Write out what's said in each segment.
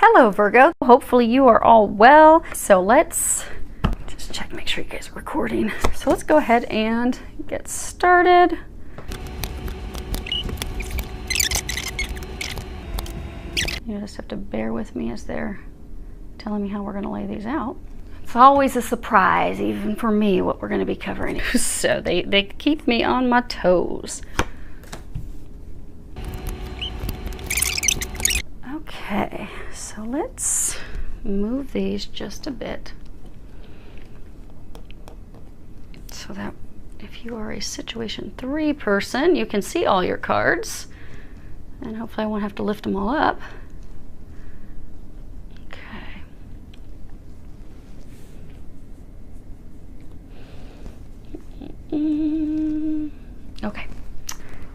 Hello Virgo, hopefully you are all well. So let's just check, make sure you guys are recording. So let's go ahead and get started. You just have to bear with me as they're telling me how we're going to lay these out. It's always a surprise, even for me, what we're going to be covering. So they keep me on my toes. Okay, so let's move these just a bit so that if you are a situation 3 person, you can see all your cards, and hopefully I won't have to lift them all up. Okay. Okay,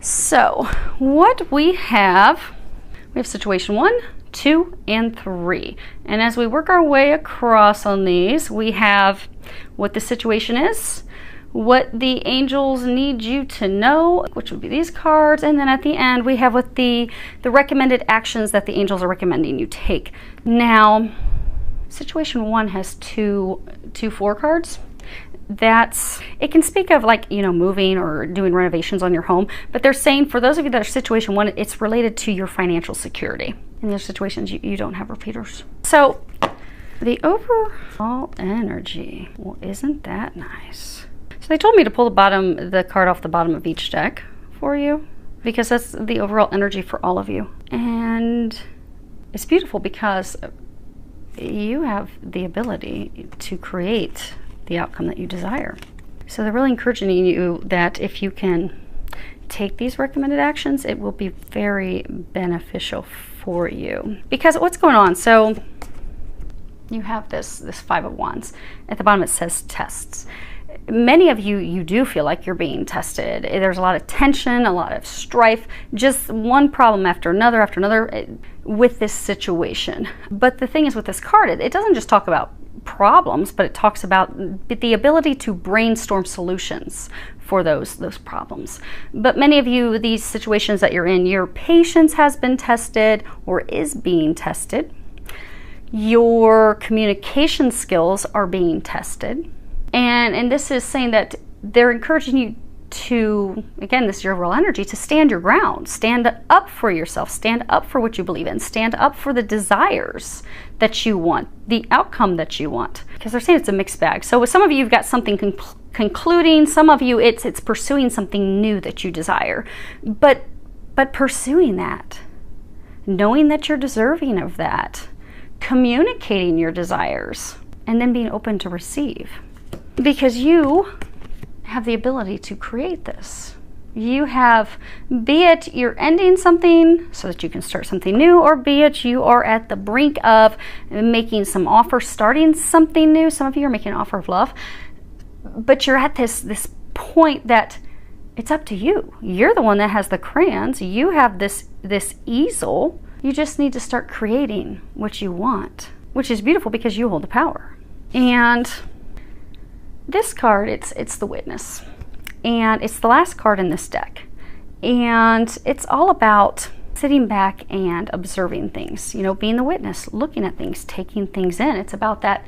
so what we have situation 1, 2, and 3. And as we work our way across on these, we have what the situation is, what the angels need you to know, which would be these cards, and then at the end we have what the recommended actions that the angels are recommending you take. Now, situation 1 has two 4 cards. It can speak of, like, you know, moving or doing renovations on your home, but they're saying for those of you that are situation 1, it's related to your financial security. In those situations, you don't have repeaters. So the overall energy, well, isn't that nice? So they told me to pull the card off the bottom of each deck for you, because that's the overall energy for all of you. And it's beautiful because you have the ability to create the outcome that you desire. So they're really encouraging you that if you can take these recommended actions, it will be very beneficial for you. Because what's going on? So you have this 5 of Wands. At the bottom it says tests. Many of you do feel like you're being tested. There's a lot of tension, a lot of strife, just one problem after another with this situation. But the thing is with this card, it doesn't just talk about problems, but it talks about the ability to brainstorm solutions for those problems. But many of you, these situations that you're in, your patience has been tested or is being tested. Your communication skills are being tested. And this is saying that they're encouraging you to, again, this is your overall energy, to stand your ground, stand up for yourself, stand up for what you believe in, stand up for the desires that you want, the outcome that you want. Because they're saying it's a mixed bag. So with some of you, you've got something concluding, some of you, it's pursuing something new that you desire. But pursuing that, knowing that you're deserving of that, communicating your desires, and then being open to receive. Because you have the ability to create this. You have, be it you're ending something so that you can start something new, or be it you are at the brink of making some offer, starting something new. Some of you are making an offer of love, but you're at this point that it's up to you. You're the one that has the crayons. You have this easel. You just need to start creating what you want, which is beautiful because you hold the power. And this card, it's the Witness, and it's the last card in this deck, and it's all about sitting back and observing things, you know, being the witness, looking at things, taking things in. It's about that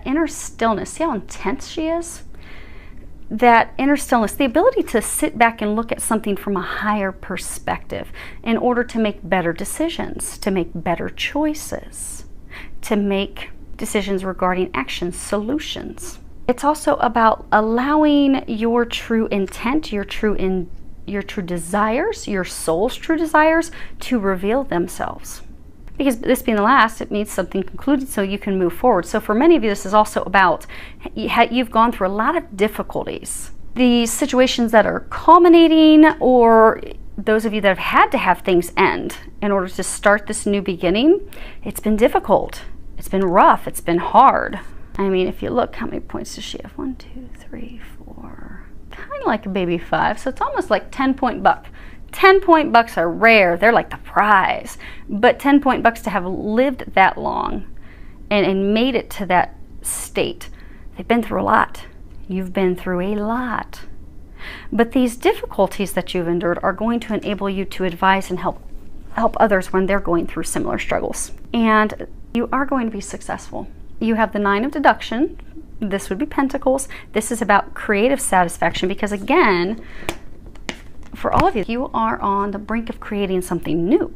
inner stillness. See how intense she is? That inner stillness, the ability to sit back and look at something from a higher perspective in order to make better decisions, to make better choices, to make decisions regarding actions, solutions. It's also about allowing your true intent, your true desires, your soul's true desires to reveal themselves. Because this being the last, it means something concluded so you can move forward. So for many of you, this is also about, you've gone through a lot of difficulties. These situations that are culminating, or those of you that have had to have things end in order to start this new beginning, it's been difficult. It's been rough. It's been hard. I mean, if you look, how many points does she have? 1, 2, 3, 4. Kind of like a baby 5. So it's almost like 10-point buck. 10-point bucks are rare. They're like the prize. But 10-point bucks, to have lived that long and made it to that state, they've been through a lot. You've been through a lot. But these difficulties that you've endured are going to enable you to advise and help others when they're going through similar struggles. and you are going to be successful. You have the 9 of deduction. This would be Pentacles. This is about creative satisfaction because, again, for all of you, you are on the brink of creating something new.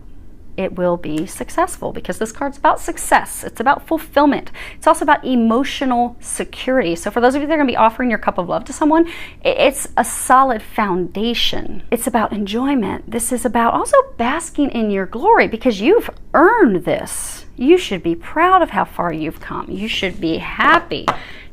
It will be successful because this card's about success. It's about fulfillment. It's also about emotional security. So for those of you that are going to be offering your cup of love to someone, it's a solid foundation. It's about enjoyment. This is about also basking in your glory because you've earned this. You should be proud of how far you've come. You should be happy.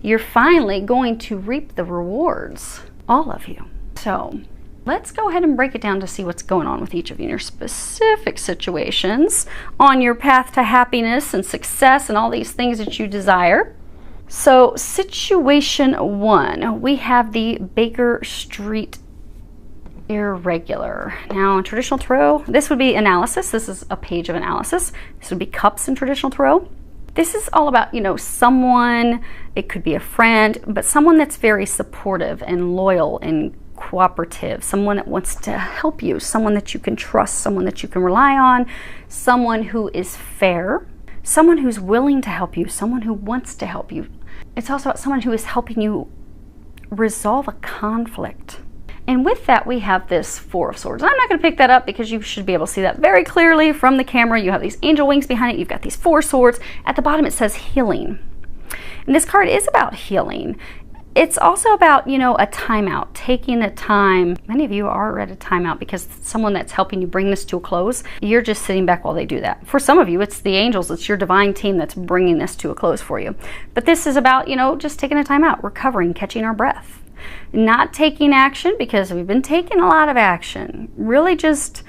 You're finally going to reap the rewards, all of you. So let's go ahead and break it down to see what's going on with each of you in your specific situations on your path to happiness and success and all these things that you desire. So situation 1, we have the Baker Street Irregular. Now in traditional tarot, this would be analysis. This is a page of analysis. This would be cups in traditional tarot. This is all about, someone, it could be a friend, but someone that's very supportive and loyal and cooperative, someone that wants to help you, someone that you can trust, someone that you can rely on, someone who is fair, someone who's willing to help you, someone who wants to help you. It's also about someone who is helping you resolve a conflict. And with that, we have this 4 of Swords. I'm not going to pick that up because you should be able to see that very clearly from the camera. You have these angel wings behind it. You've got these 4 swords. At the bottom, it says healing. And this card is about healing. It's also about, a timeout, taking the time. Many of you are at a timeout because someone that's helping you bring this to a close, you're just sitting back while they do that. For some of you, it's the angels, it's your divine team that's bringing this to a close for you. But this is about, just taking a timeout, recovering, catching our breath. Not taking action because we've been taking a lot of action. Really just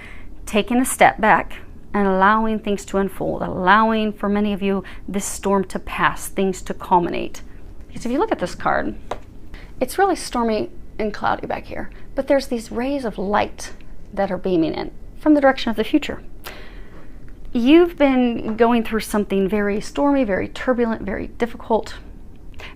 taking a step back and allowing things to unfold, allowing, for many of you, this storm to pass, things to culminate. Because if you look at this card, it's really stormy and cloudy back here, but there's these rays of light that are beaming in from the direction of the future. You've been going through something very stormy, very turbulent, very difficult.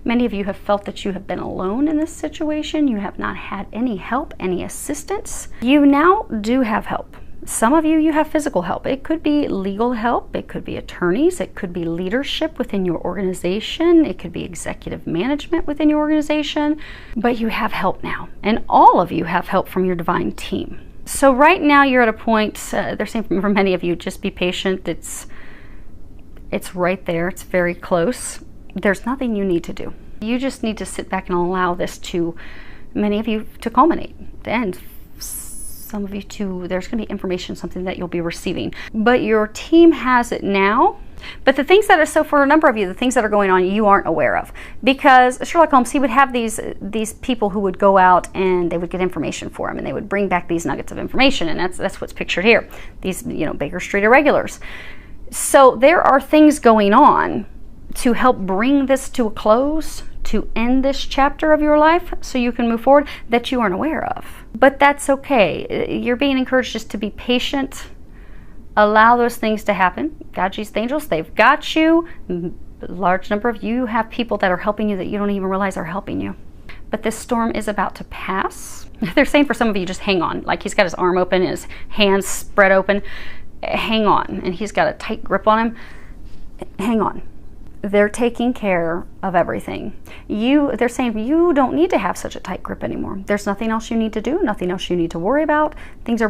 Many of you have felt that you have been alone in this situation. You have not had any help, any assistance. You now do have help. Some of you have physical help. It could be legal help. It could be attorneys. It could be leadership within your organization. It could be executive management within your organization. But you have help now. And all of you have help from your divine team. So right now you're at a point, they're saying for many of you, just be patient. It's right there. It's very close. There's nothing you need to do. You just need to sit back and allow this to, many of you, to culminate, to end. Some of you too, there's going to be information, something that you'll be receiving. But your team has it now. But the things that are, so for a number of you, the things that are going on, you aren't aware of. Because Sherlock Holmes, he would have these people who would go out and they would get information for him and they would bring back these nuggets of information. And that's what's pictured here. These, Baker Street Irregulars. So there are things going on to help bring this to a close, to end this chapter of your life so you can move forward that you aren't aware of. But that's okay. You're being encouraged just to be patient. Allow those things to happen. God, Jesus, the angels, they've got you. A large number of you have people that are helping you that you don't even realize are helping you. But this storm is about to pass. They're saying for some of you, just hang on. Like he's got his arm open, his hands spread open. Hang on. And he's got a tight grip on him. Hang on. They're taking care of everything. They're saying you don't need to have such a tight grip anymore. There's nothing else you need to do, nothing else you need to worry about. Things are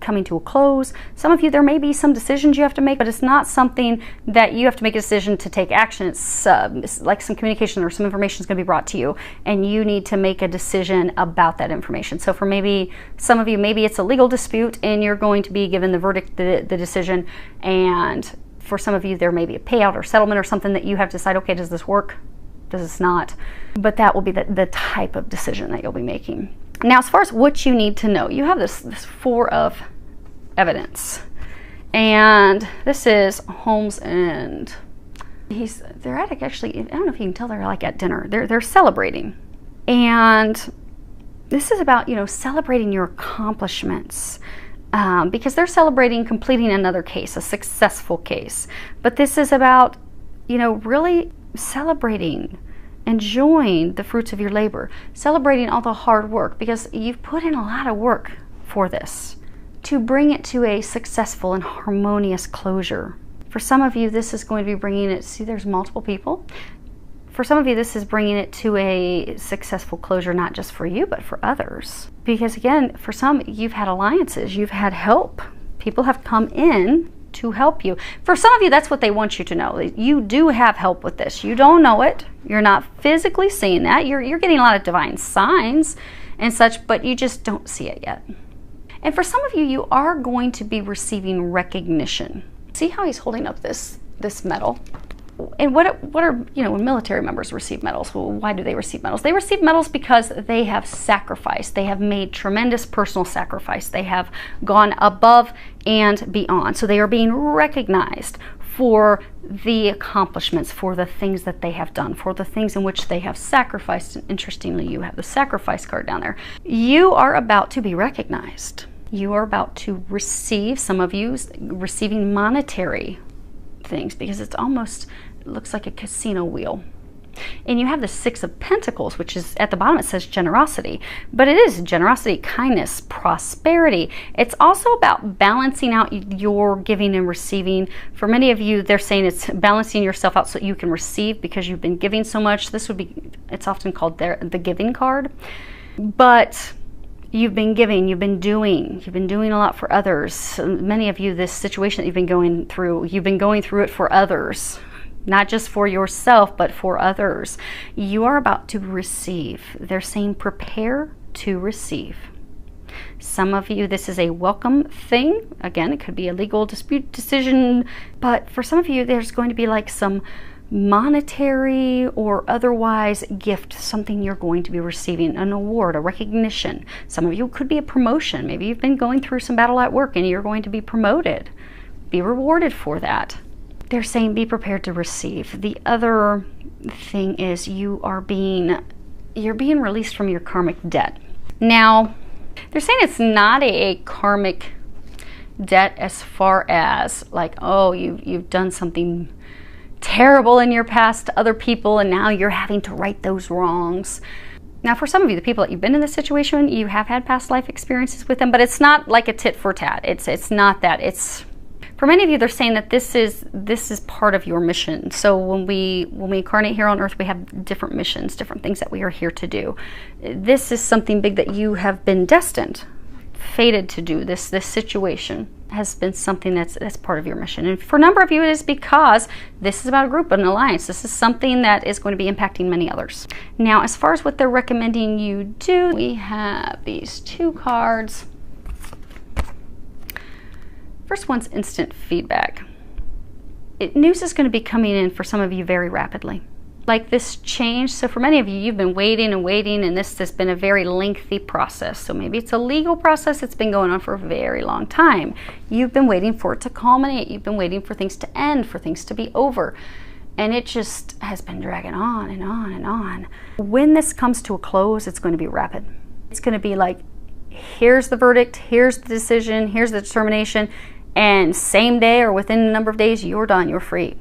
coming to a close. Some of you, there may be some decisions you have to make, but it's not something that you have to make a decision to take action. It's like some communication or some information is going to be brought to you, and you need to make a decision about that information. So for maybe some of you, maybe it's a legal dispute, and you're going to be given the verdict, the decision, and for some of you, there may be a payout or settlement or something that you have to decide, okay, does this work? Does this not? But that will be the type of decision that you'll be making. Now, as far as what you need to know, you have this 4 of evidence. And this is Holmes and they're at actually, I don't know if you can tell, they're like at dinner. They're celebrating. And this is about, celebrating your accomplishments. Because they're celebrating completing another case, a successful case. But this is about, really celebrating, enjoying the fruits of your labor, celebrating all the hard work, because you've put in a lot of work for this to bring it to a successful and harmonious closure. For some of you, this is going to be bringing it, see there's multiple people. For some of you, this is bringing it to a successful closure, not just for you, but for others. Because again, for some, you've had alliances, you've had help. People have come in to help you. For some of you, that's what they want you to know. You do have help with this. You don't know it. You're not physically seeing that. You're getting a lot of divine signs and such, but you just don't see it yet. And for some of you, you are going to be receiving recognition. See how he's holding up this medal? And what are, when military members receive medals, well, why do they receive medals? They receive medals because they have sacrificed. They have made tremendous personal sacrifice. They have gone above and beyond. So they are being recognized for the accomplishments, for the things that they have done, for the things in which they have sacrificed. And interestingly, you have the sacrifice card down there. You are about to be recognized. You are about to receive, some of you receiving monetary things, because it looks like a casino wheel. And you have the Six of Pentacles, which is at the bottom, it says generosity, but it is generosity, kindness, prosperity. It's also about balancing out your giving and receiving. For many of you, they're saying it's balancing yourself out so you can receive, because you've been giving so much. It's often called the giving card, but you've been giving, you've been doing a lot for others. Many of you, this situation that you've been going through it for others, not just for yourself, but for others. You are about to receive. They're saying prepare to receive. Some of you, this is a welcome thing. Again, it could be a legal dispute decision, but for some of you, there's going to be like some monetary or otherwise gift, something you're going to be receiving, an award, a recognition. Some of you could be a promotion. Maybe you've been going through some battle at work and you're going to be promoted. Be rewarded for that. They're saying be prepared to receive. The other thing is you're being released from your karmic debt. Now, they're saying it's not a karmic debt as far as like, oh, you've done something terrible in your past to other people and now you're having to right those wrongs. Now, for some of you, the people that you've been in this situation, you have had past life experiences with them, but it's not like a tit for tat. It's not that. It's, for many of you, they're saying that this is part of your mission. So when we incarnate here on earth, we have different missions, different things that we are here to do. This is something big that you have been destined, fated to do. This situation has been something that's part of your mission. And for a number of you, it is because this is about a group, an alliance. This is something that is going to be impacting many others. Now, as far as what they're recommending you do, we have these two cards. First one's instant feedback. News is going to be coming in for some of you very rapidly. Like this change. So for many of you, you've been waiting and waiting, and this has been a very lengthy process. So maybe it's a legal process that's been going on for a very long time. You've been waiting for it to culminate. You've been waiting for things to end, for things to be over. And it just has been dragging on and on and on. When this comes to a close, it's going to be rapid. It's going to be like, here's the verdict, here's the decision, here's the determination, and same day or within a number of days, you're done, you're free.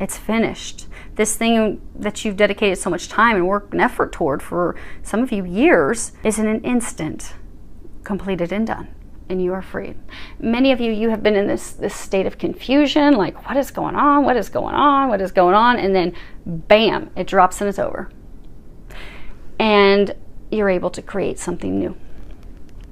It's finished. This thing that you've dedicated so much time and work and effort toward for some of you years is in an instant completed and done, and you are free. Many of you, you have been in this state of confusion, like what is going on, what is going on, what is going on, and then bam, it drops and it's over. And you're able to create something new.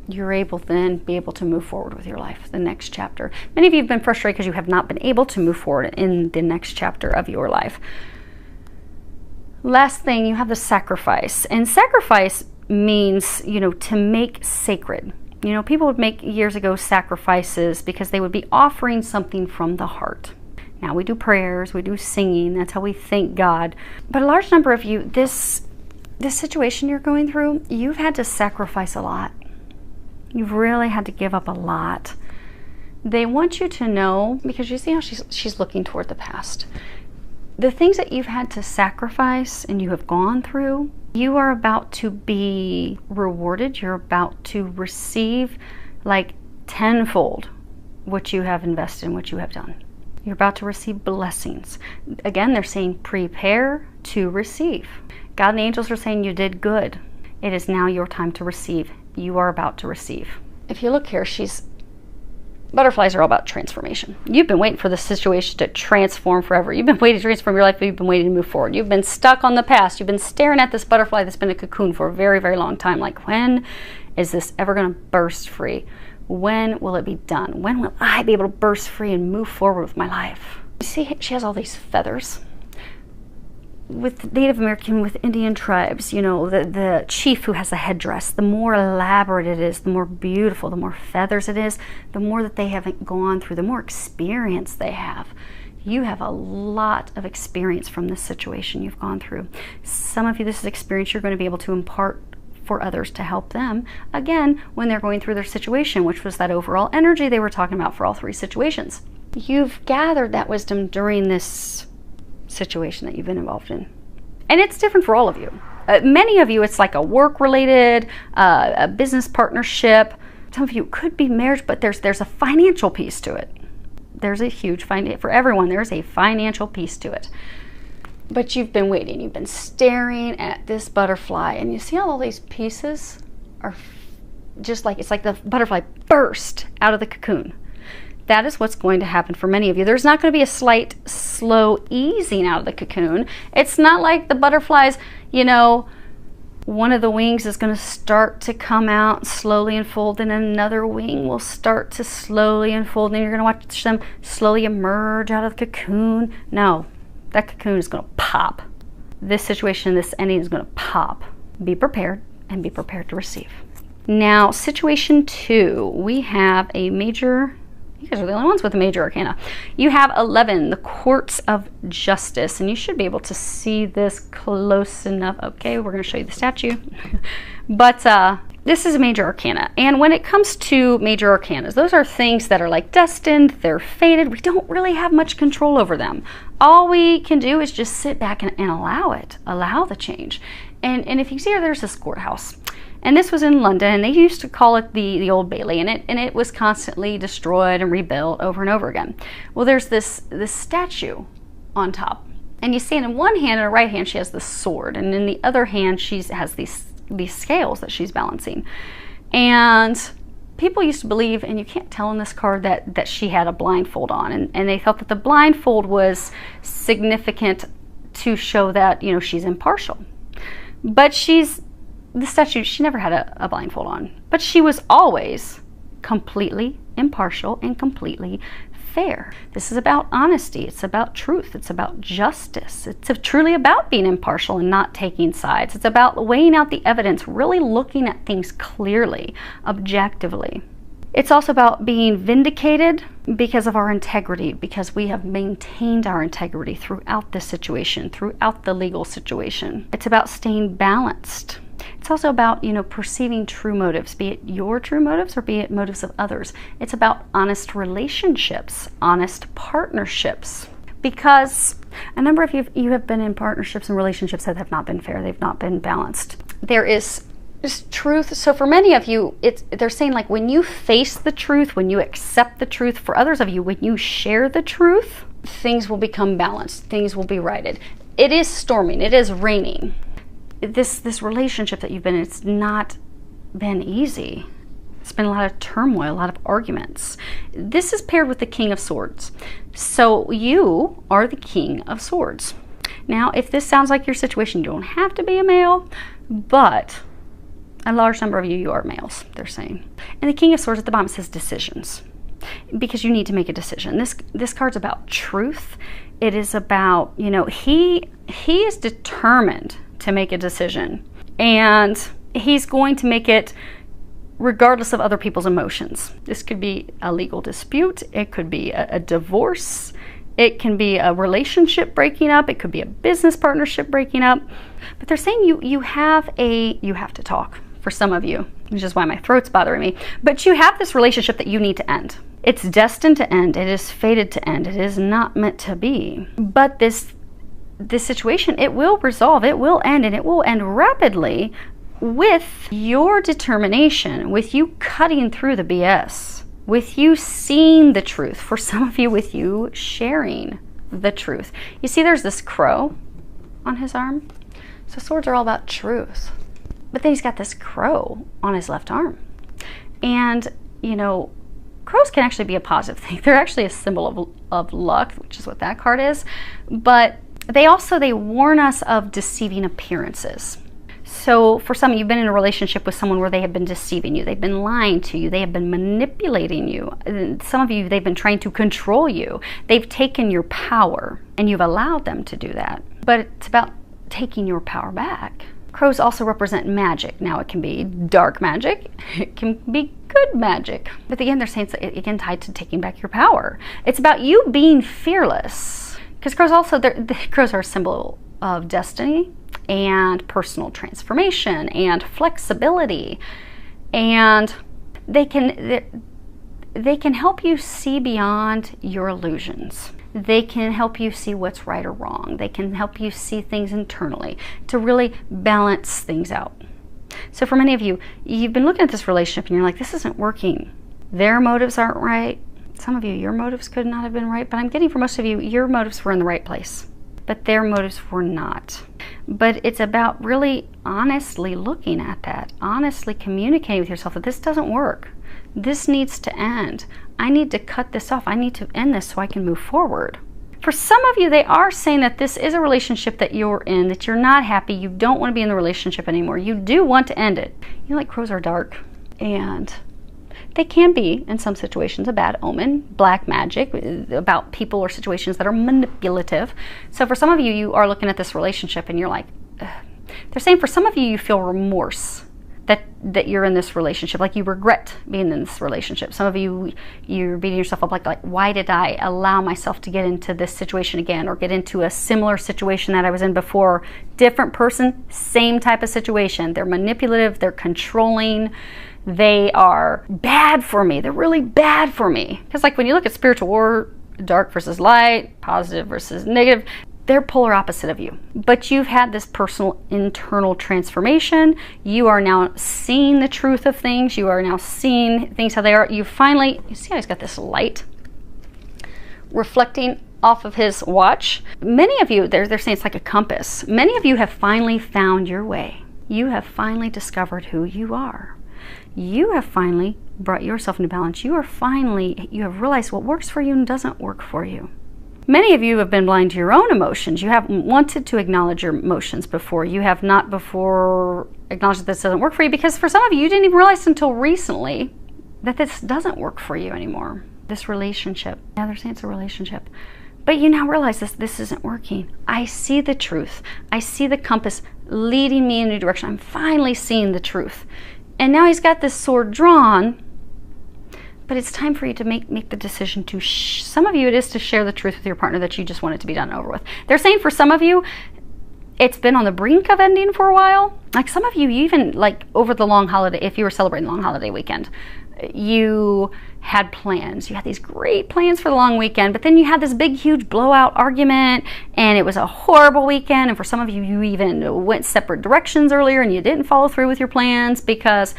You're able then be able to move forward with your life, the next chapter. Many of you have been frustrated because you have not been able to move forward in the next chapter of your life. Last thing, you have the sacrifice. And sacrifice means, to make sacred. People would make years ago sacrifices because they would be offering something from the heart. Now we do prayers, we do singing, that's how we thank God. But a large number of you, this situation you're going through, you've had to sacrifice a lot. You've really had to give up a lot. They want you to know, because you see how she's looking toward the past. The things that you've had to sacrifice and you have gone through, you are about to be rewarded. You're about to receive like tenfold what you have invested in, what you have done. You're about to receive blessings. Again, they're saying prepare to receive. God and the angels are saying you did good. It is now your time to receive. You are about to receive. If you look here, she's Butterflies are all about transformation. You've been waiting for the situation to transform forever. You've been waiting to transform your life, but you've been waiting to move forward. You've been stuck on the past. You've been staring at this butterfly that's been a cocoon for a very, very long time. Like, when is this ever going to burst free? When will it be done? When will I be able to burst free and move forward with my life? You see, she has all these feathers. With Native American, with Indian tribes, you know, the chief who has a headdress, the more elaborate it is, the more beautiful, the more feathers it is, the more that they haven't gone through, the more experience they have. You have a lot of experience from this situation you've gone through. Some of you, this is experience you're going to be able to impart for others to help them, again, when they're going through their situation, which was that overall energy they were talking about for all three situations. You've gathered that wisdom during this situation that you've been involved in. And it's different for all of you. Many of you, it's like a work-related, a business partnership. Some of you it could be marriage, but there's a financial piece to it. There's a huge for everyone, there's a financial piece to it. But you've been waiting, you've been staring at this butterfly, and you see how all these pieces are just like, it's like the butterfly burst out of the cocoon. That is what's going to happen for many of you. There's not going to be a slight, slow easing out of the cocoon. It's not like the butterflies, you know, one of the wings is going to start to come out, slowly unfold, and another wing will start to slowly unfold, and you're going to watch them slowly emerge out of the cocoon. No, that cocoon is going to pop. This situation, this ending is going to pop. Be prepared, and be prepared to receive. Now, situation 2, we have a major... You guys are the only ones with a major arcana. You have 11, the Courts of Justice, and you should be able to see this close enough. Okay, we're going to show you the statue. But this is a major arcana. And when it comes to major arcanas, those are things that are like destined, they're fated. We don't really have much control over them. All we can do is just sit back and allow it, allow the change. And if you see here, there's this courthouse. And this was in London, and they used to call it the Old Bailey, and it was constantly destroyed and rebuilt over and over again. Well, there's this statue on top, and you see in one hand, in her right hand, she has this sword, and in the other hand, she has these scales that she's balancing. And people used to believe, and you can't tell in this card, that she had a blindfold on, and they thought that the blindfold was significant to show that, you know, she's impartial. But the statue, she never had a blindfold on, but she was always completely impartial and completely fair. This is about honesty. It's about truth. It's about justice. It's truly about being impartial and not taking sides. It's about weighing out the evidence, really looking at things clearly, objectively. It's also about being vindicated because of our integrity, because we have maintained our integrity throughout this situation, throughout the legal situation. It's about staying balanced. It's also about, you know, perceiving true motives, be it your true motives or be it motives of others. It's about honest relationships, honest partnerships, because a number of you have been in partnerships and relationships that have not been fair. They've not been balanced. There is truth. So for many of you, they're saying, like, when you face the truth, when you accept the truth, for others of you, when you share the truth, things will become balanced. Things will be righted. It is storming. It is raining. This relationship that you've been in, it's not been easy. It's been a lot of turmoil, a lot of arguments. This is paired with the King of Swords. So you are the King of Swords. Now, if this sounds like your situation, you don't have to be a male, but a large number of you are males, they're saying. And the King of Swords at the bottom says decisions, because you need to make a decision. This card's about truth. It is about, you know, he is determined to make a decision, and he's going to make it regardless of other people's emotions. This could be a legal dispute, it could be a divorce, it can be a relationship breaking up, it could be a business partnership breaking up. But they're saying you have to talk, for some of you, which is why my throat's bothering me. But you have this relationship that you need to end. It's destined to end, it is fated to end, it is not meant to be. But this situation, it will resolve, it will end, and it will end rapidly with your determination, with you cutting through the BS, with you seeing the truth. For some of you, with you sharing the truth. You see, there's this crow on his arm. So swords are all about truth. But then he's got this crow on his left arm. And, you know, crows can actually be a positive thing. They're actually a symbol of luck, which is what that card is. But they warn us of deceiving appearances. So for some, you've been in a relationship with someone where they have been deceiving you. They've been lying to you. They have been manipulating you. And some of you, they've been trying to control you. They've taken your power, and you've allowed them to do that. But it's about taking your power back. Crows also represent magic. Now, it can be dark magic. It can be good magic. But again, they're saying it's again tied to taking back your power. It's about you being fearless. Because crows also, crows are a symbol of destiny and personal transformation and flexibility. And they can help you see beyond your illusions. They can help you see what's right or wrong. They can help you see things internally to really balance things out. So for many of you, you've been looking at this relationship and you're like, this isn't working. Their motives aren't right. Some of you, your motives could not have been right, but I'm getting for most of you, your motives were in the right place, but their motives were not. But it's about really honestly looking at that, honestly communicating with yourself that this doesn't work. This needs to end. I need to cut this off. I need to end this so I can move forward. For some of you, they are saying that this is a relationship that you're in, that you're not happy, you don't want to be in the relationship anymore. You do want to end it. You know, like crows are dark, and they can be, in some situations, a bad omen, black magic, about people or situations that are manipulative. So for some of you, you are looking at this relationship and you're like, ugh. They're saying for some of you, you feel remorse that you're in this relationship, like you regret being in this relationship. Some of you, you're beating yourself up like why did I allow myself to get into this situation again, or get into a similar situation that I was in before? Different person, same type of situation. They're manipulative, they're controlling, they are bad for me. They're really bad for me. Because like when you look at spiritual war, dark versus light, positive versus negative, they're polar opposite of you. But you've had this personal internal transformation. You are now seeing the truth of things. You are now seeing things how they are. You see how he's got this light reflecting off of his watch. Many of you, they're saying it's like a compass. Many of you have finally found your way. You have finally discovered who you are. You have finally brought yourself into balance. You have realized what works for you and doesn't work for you. Many of you have been blind to your own emotions. You haven't wanted to acknowledge your emotions before. You have not before acknowledged that this doesn't work for you, because for some of you didn't even realize until recently that this doesn't work for you anymore. This relationship. Yeah, they're saying it's a relationship. But you now realize this isn't working. I see the truth. I see the compass leading me in a new direction. I'm finally seeing the truth. And now he's got this sword drawn, but it's time for you to make the decision to, some of you it is to share the truth with your partner that you just want it to be done and over with. They're saying for some of you, it's been on the brink of ending for a while. Like some of you even like over the long holiday, if you were celebrating the long holiday weekend, you had plans. You had these great plans for the long weekend, but then you had this big, huge blowout argument, and it was a horrible weekend. And for some of you, you even went separate directions earlier, and you didn't follow through with your plans because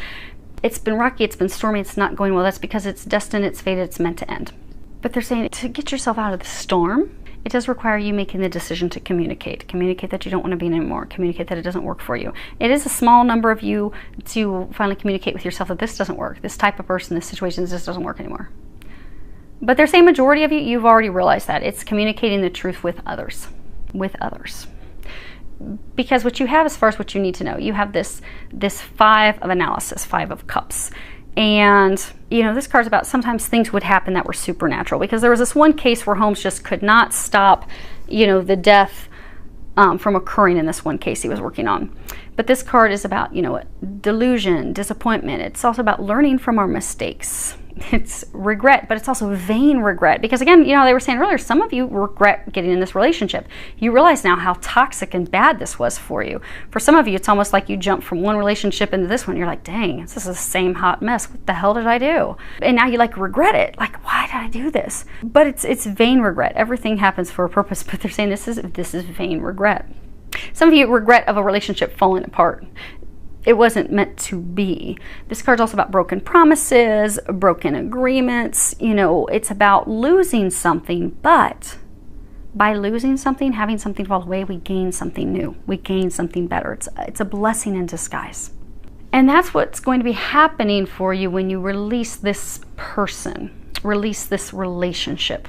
it's been rocky, it's been stormy, it's not going well. That's because it's destined, it's fated, it's meant to end. But they're saying to get yourself out of the storm, it does require you making the decision to communicate. Communicate that you don't want to be in anymore. Communicate that it doesn't work for you. It is a small number of you to finally communicate with yourself that this doesn't work. This type of person, this situation, this doesn't work anymore. But they're saying majority of you, you've already realized that. It's communicating the truth with others. With others. Because what you have as far as what you need to know, you have this five of analysis, 5 of cups. And, you know, this card's about sometimes things would happen that were supernatural, because there was this one case where Holmes just could not stop, you know, the death from occurring in this one case he was working on. But this card is about, you know, delusion, disappointment. It's also about learning from our mistakes. It's regret, but it's also vain regret. Because again, you know, they were saying earlier, some of you regret getting in this relationship. You realize now how toxic and bad this was for you. For some of you, it's almost like you jumped from one relationship into this one. You're like, dang, this is the same hot mess. What the hell did I do? And now you like regret it. Like, why did I do this? But it's vain regret. Everything happens for a purpose, but they're saying this is vain regret. Some of you regret of a relationship falling apart. It wasn't meant to be. This card's also about broken promises, broken agreements. You know, it's about losing something, but by losing something, having something fall away, we gain something new. We gain something better. It's a blessing in disguise. And that's what's going to be happening for you when you release this person, release this relationship.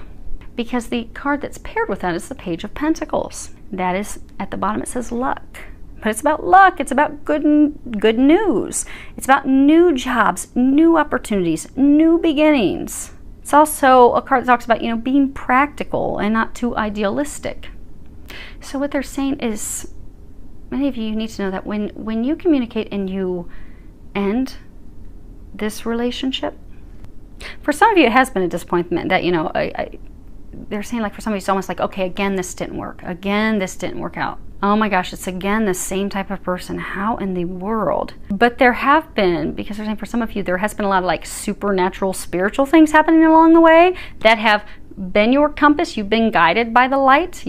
Because the card that's paired with that is the Page of Pentacles. That is, at the bottom it says luck. But it's about luck, it's about good news. It's about new jobs, new opportunities, new beginnings. It's also a card that talks about, being practical and not too idealistic. So what they're saying is, many of you need to know that when you communicate and you end this relationship, for some of you it has been a disappointment that, they're saying, like, for some of you it's almost like, okay, again this didn't work. Again this didn't work out. Oh my gosh, it's again the same type of person. How in the world? But there have been, because they're saying for some of you, there has been a lot of like supernatural, spiritual things happening along the way that have been your compass. You've been guided by the light.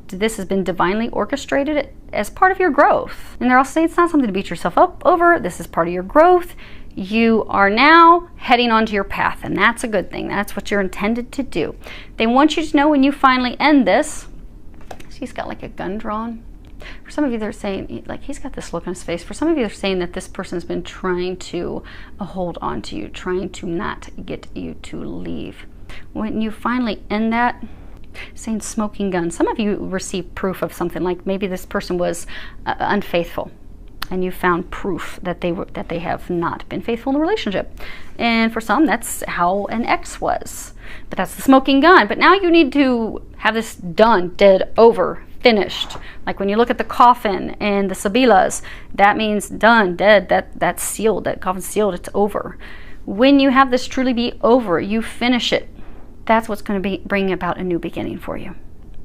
This has been divinely orchestrated as part of your growth. And they're also saying it's not something to beat yourself up over. This is part of your growth. You are now heading onto your path, and that's a good thing. That's what you're intended to do. They want you to know when you finally end this. He's got like a gun drawn. For some of you, they're saying, like, he's got this look on his face. For some of you, they're saying that this person's been trying to hold on to you, trying to not get you to leave. When you finally end that, saying smoking gun, some of you receive proof of something, like maybe this person was unfaithful, and you found proof that they have not been faithful in the relationship. And for some, that's how an ex was. But that's the smoking gun. But now you need to have this done, dead, over, finished. Like when you look at the coffin and the Sibilas, that means done, dead, that's sealed, that coffin's sealed, it's over. When you have this truly be over, you finish it. That's what's going to bring about a new beginning for you.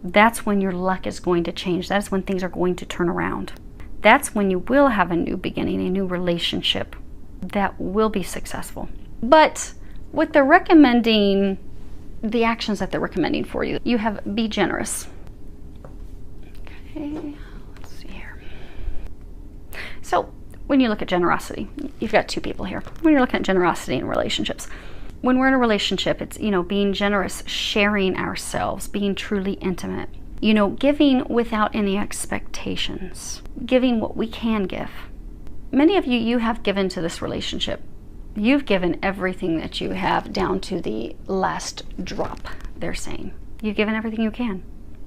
That's when your luck is going to change. That's when things are going to turn around. That's when you will have a new beginning, a new relationship that will be successful. But what they're recommending, the actions that they're recommending for you, you have be generous. Okay, let's see here. So when you look at generosity, you've got two people here. When you're looking at generosity in relationships, when we're in a relationship, it's, being generous, sharing ourselves, being truly intimate, giving without any expectations, giving what we can give. Many of you have given to this relationship. You've given everything that you have down to the last drop, they're saying. You've given everything you can.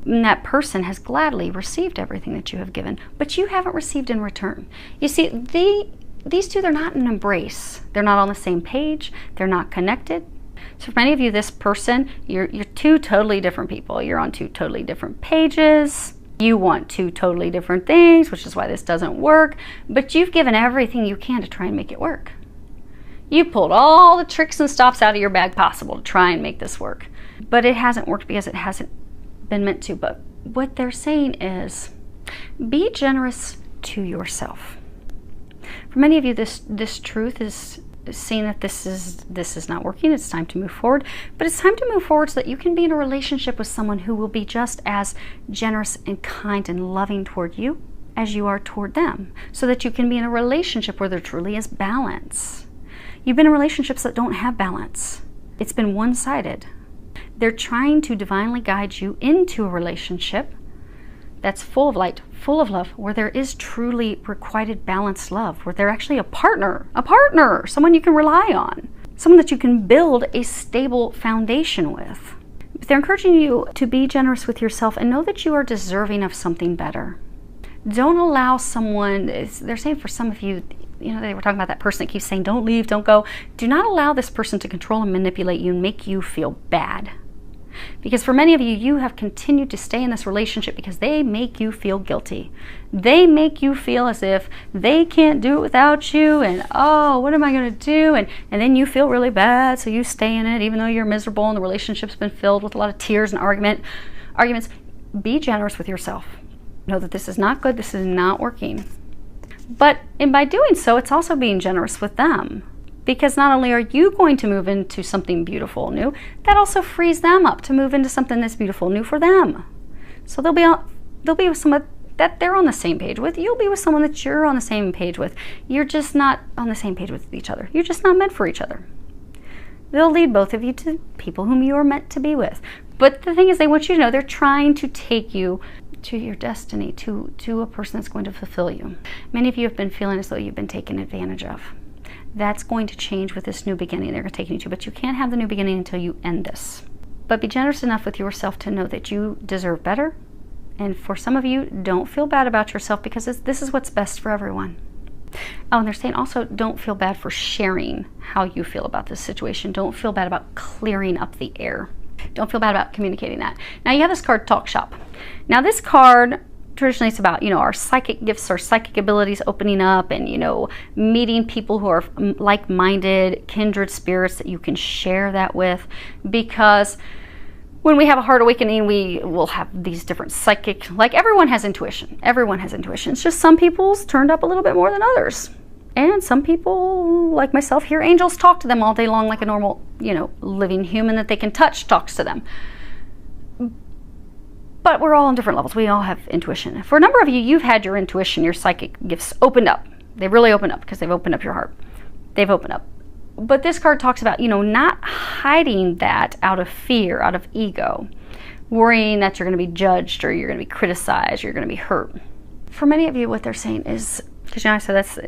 And that person has gladly received everything that you have given, but you haven't received in return. You see, these two, they're not in an embrace. They're not on the same page. They're not connected. So for many of you, this person, you're two totally different people. You're on two totally different pages. You want two totally different things, which is why this doesn't work. But you've given everything you can to try and make it work. You pulled all the tricks and stops out of your bag possible to try and make this work. But it hasn't worked because it hasn't been meant to. But what they're saying is, be generous to yourself. For many of you, this truth is seeing that this is not working. It's time to move forward. But it's time to move forward so that you can be in a relationship with someone who will be just as generous and kind and loving toward you as you are toward them, so that you can be in a relationship where there truly is balance. You've been in relationships that don't have balance. It's been one-sided. They're trying to divinely guide you into a relationship that's full of light, full of love, where there is truly requited balanced love, where they're actually a partner, someone you can rely on, someone that you can build a stable foundation with. They're encouraging you to be generous with yourself and know that you are deserving of something better. Don't allow someone, they're saying for some of you, they were talking about that person that keeps saying, don't leave, don't go. Do not allow this person to control and manipulate you and make you feel bad. Because for many of you, you have continued to stay in this relationship because they make you feel guilty. They make you feel as if they can't do it without you, and oh, what am I going to do? And then you feel really bad, so you stay in it even though you're miserable and the relationship's been filled with a lot of tears and arguments. Be generous with yourself. Know that this is not good, this is not working. But by doing so, it's also being generous with them. Because not only are you going to move into something beautiful new, that also frees them up to move into something that's beautiful new for them. So they'll be with someone that they're on the same page with. You'll be with someone that you're on the same page with. You're just not on the same page with each other. You're just not meant for each other. They'll lead both of you to people whom you are meant to be with. But the thing is, they want you to know they're trying to take you to your destiny, to a person that's going to fulfill you. Many of you have been feeling as though you've been taken advantage of. That's going to change with this new beginning they're taking you to, but you can't have the new beginning until you end this. But be generous enough with yourself to know that you deserve better. And for some of you, don't feel bad about yourself, because this is what's best for everyone. Oh, and they're saying also, don't feel bad for sharing how you feel about this situation. Don't feel bad about clearing up the air. Don't feel bad about communicating that. Now you have this card, Talk Shop. Now this card, traditionally it's about, our psychic gifts, our psychic abilities opening up, and, meeting people who are like-minded, kindred spirits that you can share that with. Because when we have a heart awakening, we will have these different psychic, like everyone has intuition. Everyone has intuition. It's just some people's turned up a little bit more than others. And some people, like myself, hear angels talk to them all day long like a normal, living human that they can touch talks to them. But we're all on different levels. We all have intuition. For a number of you, you've had your intuition, your psychic gifts opened up. They've really opened up because they've opened up your heart. They've opened up. But this card talks about, not hiding that out of fear, out of ego, worrying that you're going to be judged or you're going to be criticized or you're going to be hurt. For many of you, what they're saying is, because I said that's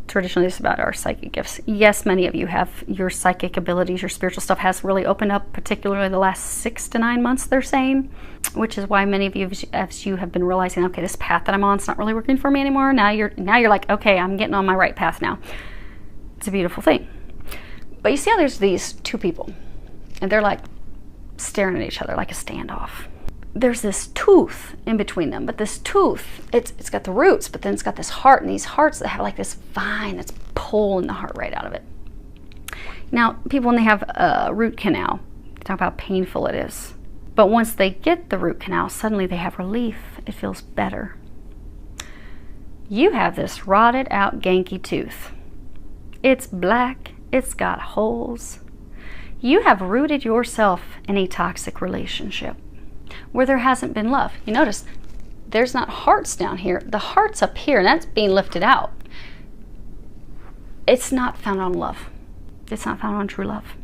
traditionally it's about our psychic gifts. Yes, many of you have your psychic abilities, your spiritual stuff has really opened up, particularly the last 6 to 9 months, they're saying, which is why many of you, as you have been realizing, okay, this path that I'm on, it's not really working for me anymore. Now you're like, okay, I'm getting on my right path now. It's a beautiful thing. But you see how there's these two people, and they're like staring at each other like a standoff. There's this tooth in between them, but this tooth, it's got the roots, but then it's got this heart, and these hearts that have like this vine that's pulling the heart right out of it. Now, people, when they have a root canal, they talk about how painful it is. But once they get the root canal, suddenly they have relief. It feels better. You have this rotted out, ganky tooth. It's black. It's got holes. You have rooted yourself in a toxic relationship where there hasn't been love. You notice there's not hearts down here. The heart's up here, and that's being lifted out. It's not found on love. It's not found on true love.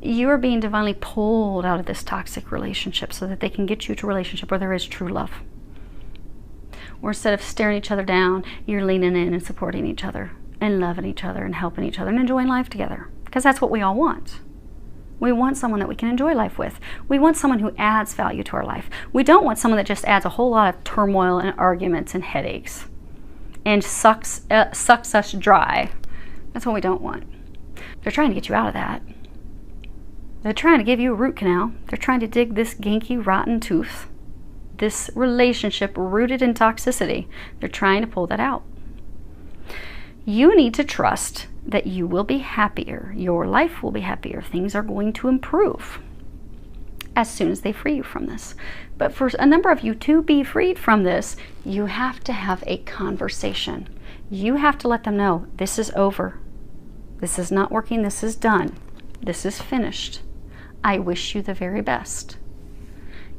You are being divinely pulled out of this toxic relationship so that they can get you to a relationship where there is true love. Or instead of staring each other down, you're leaning in and supporting each other and loving each other and helping each other and enjoying life together. Because that's what we all want. We want someone that we can enjoy life with. We want someone who adds value to our life. We don't want someone that just adds a whole lot of turmoil and arguments and headaches and sucks us dry. That's what we don't want. They're trying to get you out of that. They're trying to give you a root canal. They're trying to dig this ganky, rotten tooth, this relationship rooted in toxicity. They're trying to pull that out. You need to trust that you will be happier. Your life will be happier. Things are going to improve as soon as they free you from this. But for a number of you to be freed from this, you have to have a conversation. You have to let them know this is over. This is not working. This is done. This is finished. I wish you the very best.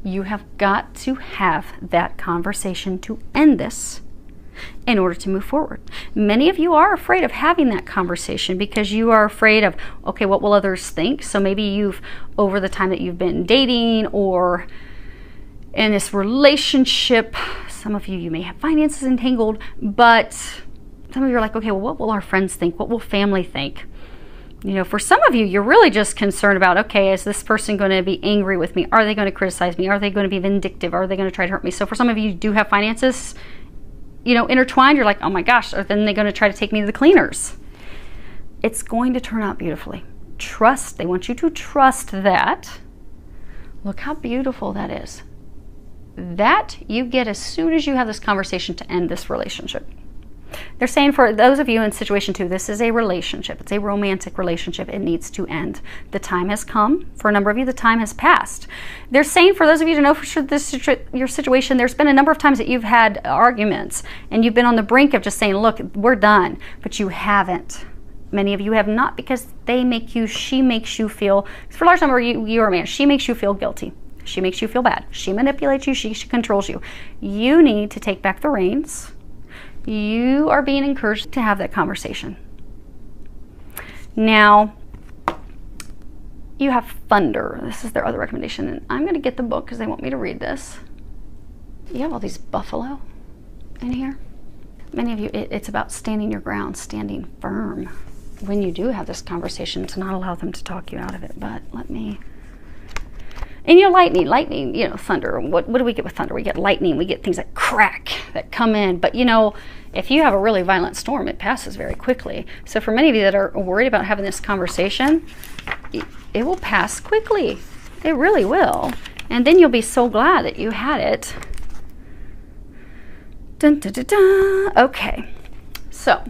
You have got to have that conversation to end this in order to move forward. Many of you are afraid of having that conversation because you are afraid of, okay, what will others think? So maybe you've, over the time that you've been dating or in this relationship, some of you may have finances entangled, but some of you are like, okay, well, what will our friends think? What will family think? For some of you, you're really just concerned about, okay, is this person going to be angry with me? Are they going to criticize me? Are they going to be vindictive? Are they going to try to hurt me? So for some of you do have finances intertwined. You're like, oh my gosh, or then they're going to try to take me to the cleaners. It's going to turn out beautifully. Trust. They want you to trust that. Look how beautiful that is. That you get as soon as you have this conversation to end this relationship. They're saying for those of you in situation 2, this is a relationship. It's a romantic relationship. It needs to end. The time has come. For a number of you, the time has passed. They're saying for those of you to know for sure your situation, there's been a number of times that you've had arguments and you've been on the brink of just saying, look, we're done, but you haven't. Many of you have not because she makes you feel, for a large number of you are a man, she makes you feel guilty. She makes you feel bad. She manipulates you. She controls you. You need to take back the reins. You are being encouraged to have that conversation. Now, you have thunder. This is their other recommendation. And I'm going to get the book because they want me to read this. You have all these buffalo in here. Many of you, it's about standing your ground, standing firm when you do have this conversation, to not allow them to talk you out of it. But let me... And you know, lightning, you know, thunder. What do we get with thunder? We get lightning. We get things that crack, that come in. But, you know, if you have a really violent storm, it passes very quickly. So for many of you that are worried about having this conversation, it will pass quickly. It really will. And then you'll be so glad that you had it. Dun, dun, dun, dun. Okay. So,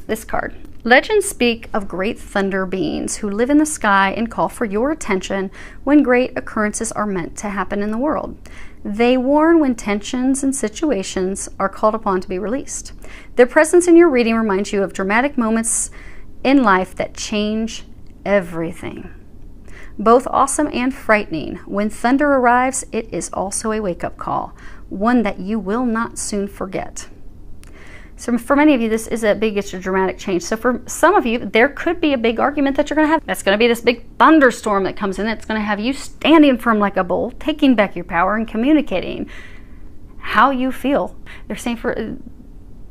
this card. Legends speak of great thunder beings who live in the sky and call for your attention when great occurrences are meant to happen in the world. They warn when tensions and situations are called upon to be released. Their presence in your reading reminds you of dramatic moments in life that change everything. Both awesome and frightening. When thunder arrives, it is also a wake-up call, one that you will not soon forget. So for many of you, this is it's a dramatic change. So for some of you, there could be a big argument that you're going to have. That's going to be this big thunderstorm that comes in. That's going to have you standing firm like a bull, taking back your power and communicating how you feel. They're saying for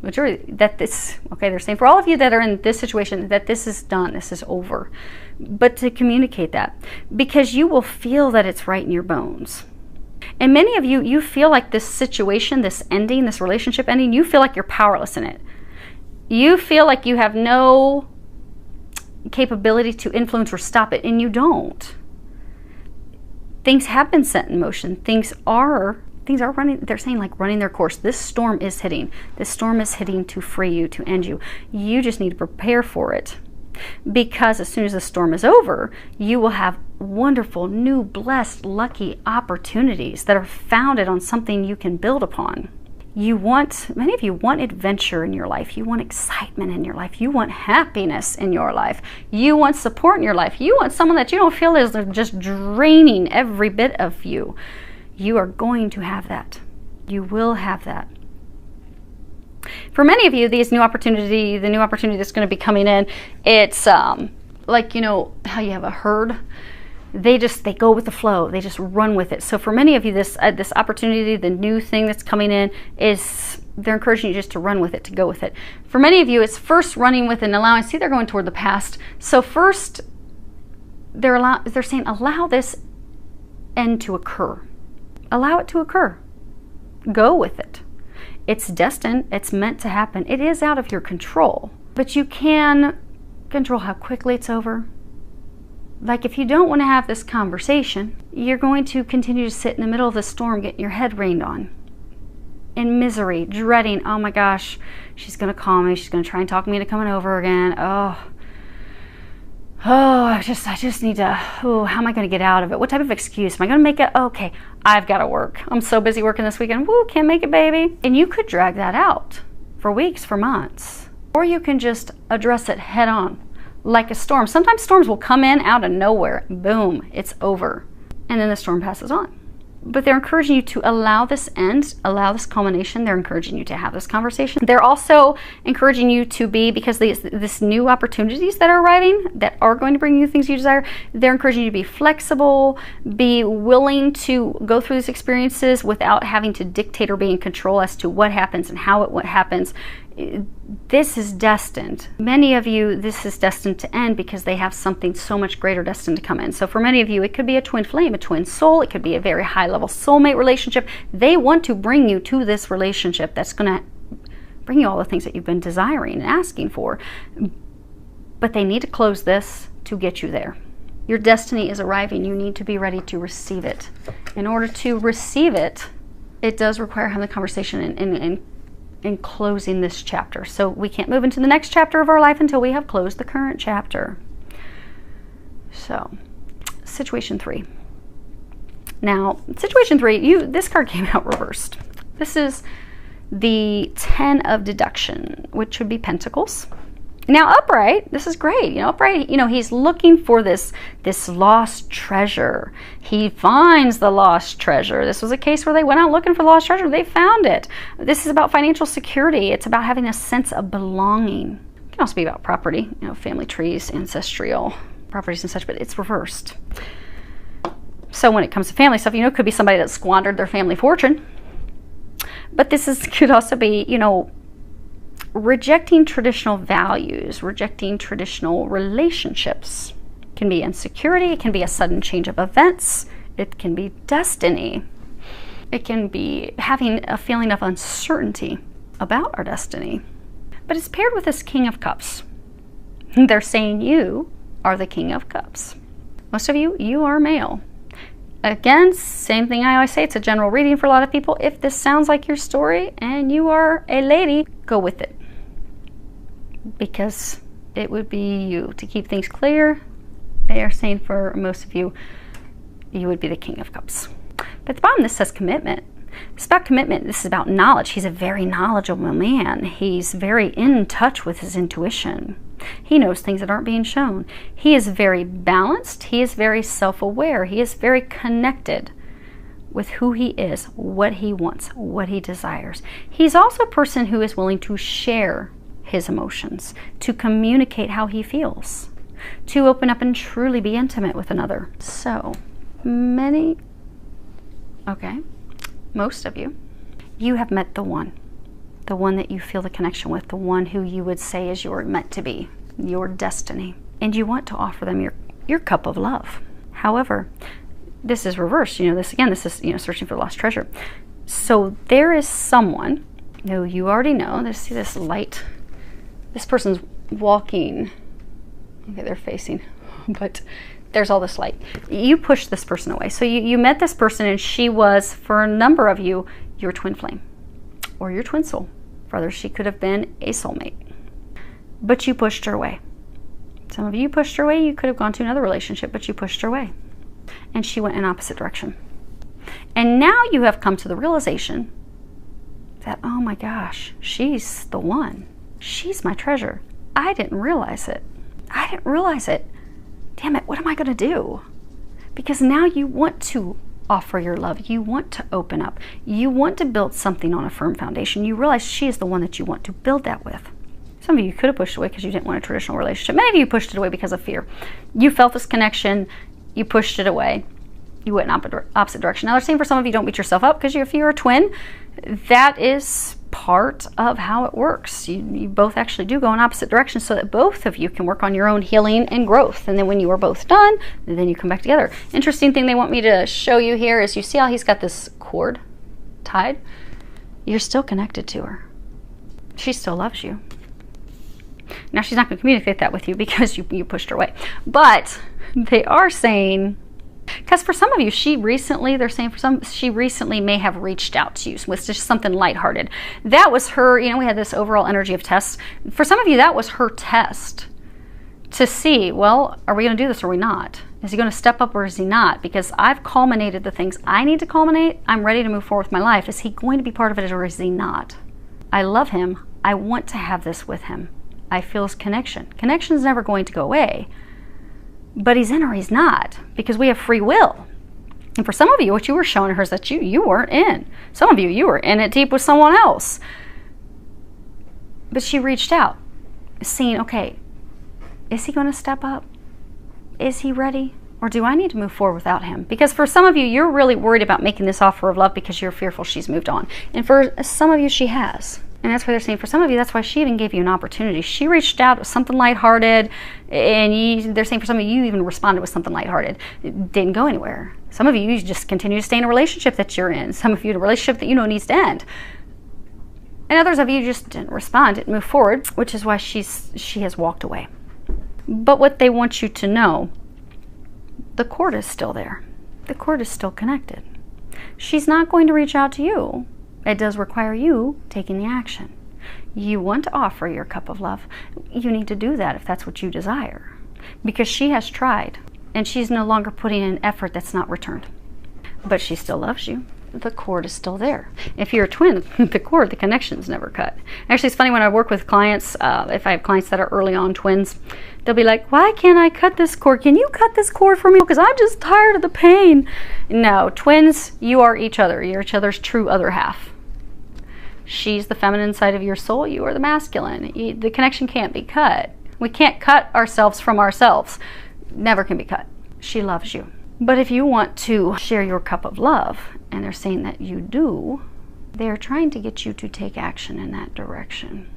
majority that they're saying for all of you that are in this situation that this is done, this is over. But to communicate that, because you will feel that it's right in your bones. And many of you, you feel like this situation, this ending, this relationship ending, you feel like you're powerless in it. You feel like you have no capability to influence or stop it, and you don't. Things have been set in motion. Things are running, they're saying like running their course. This storm is hitting. This storm is hitting to free you, to end you. You just need to prepare for it. Because as soon as the storm is over, you will have wonderful, new, blessed, lucky opportunities that are founded on something you can build upon. Many of you want adventure in your life. You want excitement in your life. You want happiness in your life. You want support in your life. You want someone that you don't feel is just draining every bit of you. You are going to have that. You will have that. For many of you, the new opportunity that's going to be coming in, it's like, you know, how you have a herd. They go with the flow. They just run with it. So for many of you, this opportunity, the new thing that's coming in, they're encouraging you just to run with it, to go with it. For many of you, it's first running with and allowing. See, they're going toward the past. So first, they're saying, allow this end to occur. Allow it to occur. Go with it. It's destined. It's meant to happen. It is out of your control. But you can control how quickly it's over. Like if you don't want to have this conversation, you're going to continue to sit in the middle of the storm getting your head rained on. In misery, dreading, oh my gosh, she's going to call me. She's going to try and talk me into coming over again. I just need to, how am I going to get out of it? What type of excuse? Am I going to make it? Okay, I've got to work. I'm so busy working this weekend. Woo, can't make it, baby. And you could drag that out for weeks, for months. Or you can just address it head on, like a storm. Sometimes storms will come in out of nowhere. Boom, it's over. And then the storm passes on. But they're encouraging you to allow this end, allow this culmination. They're encouraging you to have this conversation. They're also encouraging you to be, because this new opportunities that are arriving, that are going to bring you things you desire, they're encouraging you to be flexible, be willing to go through these experiences without having to dictate or be in control as to what happens and how what happens. This is destined. Many of you, this is destined to end because they have something so much greater destined to come in. So for many of you, it could be a twin flame, a twin soul. It could be a very high level soulmate relationship. They want to bring you to this relationship that's going to bring you all the things that you've been desiring and asking for. But they need to close this to get you there. Your destiny is arriving. You need to be ready to receive it. In order to receive it, it does require having the conversation and closing this chapter. So we can't move into the next chapter of our life until we have closed the current chapter. So, situation 3. Now, situation 3, this card came out reversed. This is the 10 of deduction, which would be Pentacles. Now, upright, this is great. Upright, he's looking for this lost treasure. He finds the lost treasure. This was a case where they went out looking for the lost treasure. They found it. This is about financial security. It's about having a sense of belonging. It can also be about property, family trees, ancestral properties and such, but it's reversed. So when it comes to family stuff, it could be somebody that squandered their family fortune. But could also be, rejecting traditional values, rejecting traditional relationships. It can be insecurity, it can be a sudden change of events, it can be destiny. It can be having a feeling of uncertainty about our destiny. But it's paired with this King of Cups. They're saying you are the King of Cups. Most of you, you are male. Again, same thing I always say, it's a general reading for a lot of people. If this sounds like your story and you are a lady, go with it. Because it would be you. To keep things clear, they are saying for most of you, you would be the King of Cups. But at the bottom, this says commitment. It's about commitment. This is about knowledge. He's a very knowledgeable man. He's very in touch with his intuition. He knows things that aren't being shown. He is very balanced. He is very self-aware. He is very connected with who he is, what he wants, what he desires. He's also a person who is willing to share his emotions, to communicate how he feels, to open up and truly be intimate with another. So, most of you, you have met the one that you feel the connection with, the one who you would say is your meant to be, your destiny, and you want to offer them your cup of love. However, this is reversed. This is searching for lost treasure. So there is someone who you already know. See this light. This person's walking. Okay, they're facing, but there's all this light. You push this person away. So you met this person, and she was, for a number of you, your twin flame or your twin soul. For others, she could have been a soulmate. But you pushed her away. Some of you pushed her away. You could have gone to another relationship, but you pushed her away. And she went in opposite direction. And now you have come to the realization that, oh my gosh, she's the one. She's my treasure. I didn't realize it. Damn it, what am I going to do? Because now you want to offer your love. You want to open up. You want to build something on a firm foundation. You realize she is the one that you want to build that with. Some of you could have pushed away because you didn't want a traditional relationship. Many of you pushed it away because of fear. You felt this connection. You pushed it away. You went in opposite direction. Now they're saying for some of you, don't beat yourself up because if you're a twin, that is part of how it works. You both actually do go in opposite directions so that both of you can work on your own healing and growth. And then when you are both done, then you come back together. Interesting thing they want me to show you here is you see how he's got this cord tied? You're still connected to her. She still loves you. Now she's not going to communicate that with you because you pushed her away. But they are saying, because for some of you, she recently may have reached out to you with just something lighthearted. That was her, we had this overall energy of tests. For some of you, that was her test to see, well, are we going to do this or are we not? Is he going to step up or is he not? Because I've culminated the things I need to culminate. I'm ready to move forward with my life. Is he going to be part of it or is he not? I love him. I want to have this with him. I feel his connection. Connection is never going to go away. But he's in or he's not, because we have free will. And for some of you, what you were showing her is that you weren't in. Some of you were in it deep with someone else. But she reached out, seeing, okay, is he going to step up? Is he ready? Or do I need to move forward without him? Because for some of you, you're really worried about making this offer of love because you're fearful she's moved on. And for some of you, she has. And that's why they're saying for some of you, that's why she even gave you an opportunity. She reached out with something lighthearted, and they're saying for some of you, you even responded with something lighthearted. It didn't go anywhere. Some of you just continue to stay in a relationship that you're in. Some of you in a relationship that you know needs to end. And others of you just didn't respond, didn't move forward, which is why she has walked away. But what they want you to know, the cord is still there. The cord is still connected. She's not going to reach out to you. It does require you taking the action. You want to offer your cup of love. You need to do that if that's what you desire. Because she has tried, and she's no longer putting in effort that's not returned. But she still loves you. The cord is still there. If you're a twin, the connection's never cut. Actually, it's funny when I work with clients, if I have clients that are early on twins, they'll be like, why can't I cut this cord? Can you cut this cord for me? Because I'm just tired of the pain. No, twins, you are each other. You're each other's true other half. She's the feminine side of your soul. You are the masculine. The connection can't be cut. We can't cut ourselves from ourselves. Never can be cut. She loves you. But if you want to share your cup of love, and they're saying that you do, They're trying to get you to take action in that direction.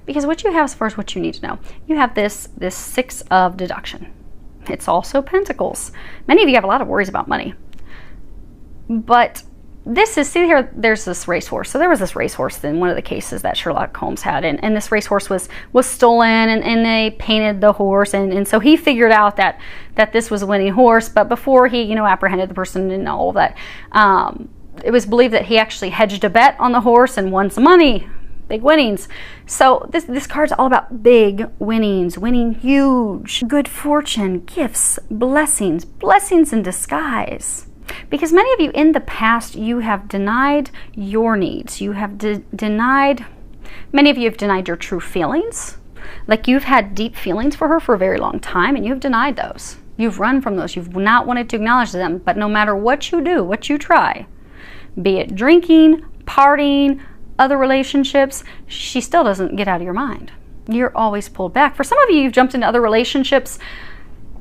Because what you have as far as what you need to know, you have this Six of Deduction. It's also Pentacles. Many of you have a lot of worries about money. But this is, see here, there's this racehorse. So there was this racehorse in one of the cases that Sherlock Holmes had, and this racehorse was stolen, and they painted the horse, and so he figured out that this was a winning horse. But before he, apprehended the person and all of that, it was believed that he actually hedged a bet on the horse and won some money, big winnings. So this card's all about big winnings, winning huge, good fortune, gifts, blessings in disguise. Because many of you in the past, you have denied your needs. You have denied, many of you have denied your true feelings. Like you've had deep feelings for her for a very long time, and you've denied those. You've run from those. You've not wanted to acknowledge them. But no matter what you do, what you try, be it drinking, partying, other relationships, she still doesn't get out of your mind. You're always pulled back. For some of you, you've jumped into other relationships,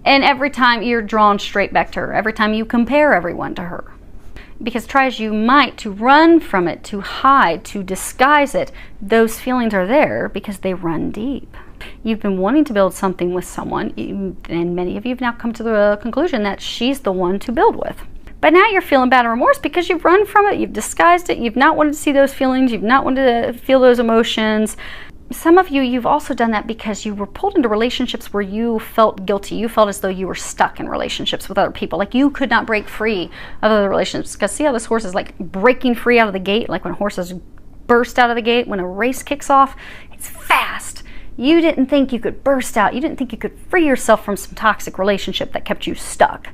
and every time you're drawn straight back to her. Every time you compare everyone to her. Because try as you might to run from it, to hide, to disguise it, those feelings are there because they run deep. You've been wanting to build something with someone, and many of you have now come to the conclusion that she's the one to build with. But now you're feeling bad and remorse because you've run from it, you've disguised it, you've not wanted to see those feelings, you've not wanted to feel those emotions. Some of you, you've also done that because you were pulled into relationships where you felt guilty. You felt as though you were stuck in relationships with other people. Like you could not break free of other relationships. Because see how this horse is like breaking free out of the gate? Like when horses burst out of the gate, when a race kicks off, it's fast. You didn't think you could burst out. You didn't think you could free yourself from some toxic relationship that kept you stuck.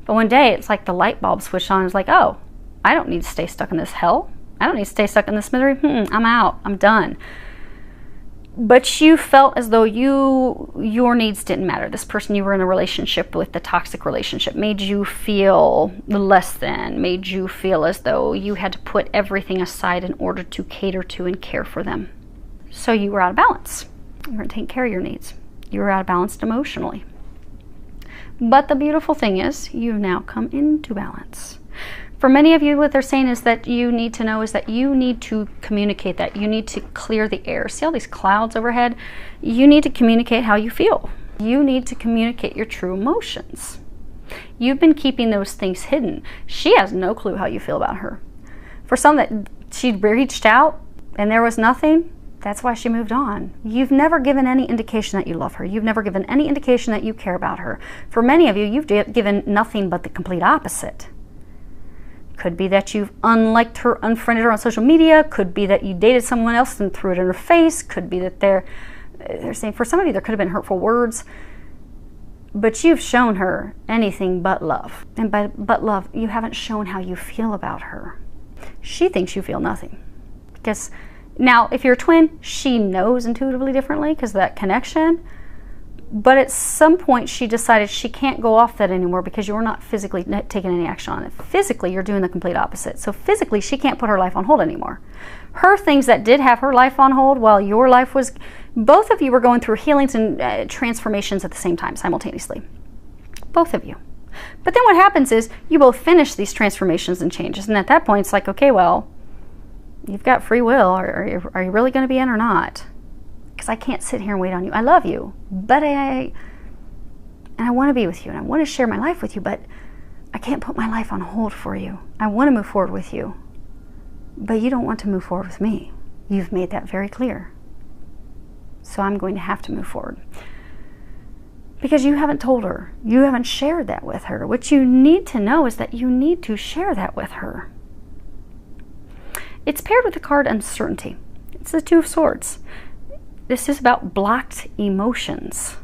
But one day, it's like the light bulb switched on. It's like, oh, I don't need to stay stuck in this hell. I don't need to stay stuck in this misery. I'm out. I'm done. But you felt as though your needs didn't matter. This person you were in a relationship with, the toxic relationship, made you feel less than, made you feel as though you had to put everything aside in order to cater to and care for them. So you were out of balance. You weren't taking care of your needs. You were out of balance emotionally. But the beautiful thing is, you've now come into balance. For many of you, what they're saying is that you need to know is that you need to communicate that. You need to clear the air. See all these clouds overhead? You need to communicate how you feel. You need to communicate your true emotions. You've been keeping those things hidden. She has no clue how you feel about her. For some that she reached out and there was nothing, that's why she moved on. You've never given any indication that you love her. You've never given any indication that you care about her. For many of you, you've given nothing but the complete opposite. Could be that you've unliked her, unfriended her on social media. Could be that you dated someone else and threw it in her face. Could be that they're saying, for some of you, there could have been hurtful words. But you've shown her anything but love. And by but love, you haven't shown how you feel about her. She thinks you feel nothing. Because now, if you're a twin, she knows intuitively differently because of that connection. But at some point, she decided she can't go off that anymore because you're not physically taking any action on it. Physically, you're doing the complete opposite. So physically, she can't put her life on hold anymore. Her things that did have her life on hold while your life was, both of you were going through healings and transformations at the same time, simultaneously. Both of you. But then what happens is you both finish these transformations and changes. And at that point, it's like, okay, well, you've got free will. Are you really going to be in or not? Because I can't sit here and wait on you. I love you, but I want to be with you, and I want to share my life with you, but I can't put my life on hold for you. I want to move forward with you, but you don't want to move forward with me. You've made that very clear. So I'm going to have to move forward. Because you haven't told her. You haven't shared that with her. What you need to know is that you need to share that with her. It's paired with the card Uncertainty. It's the Two of Swords. This is about blocked emotions.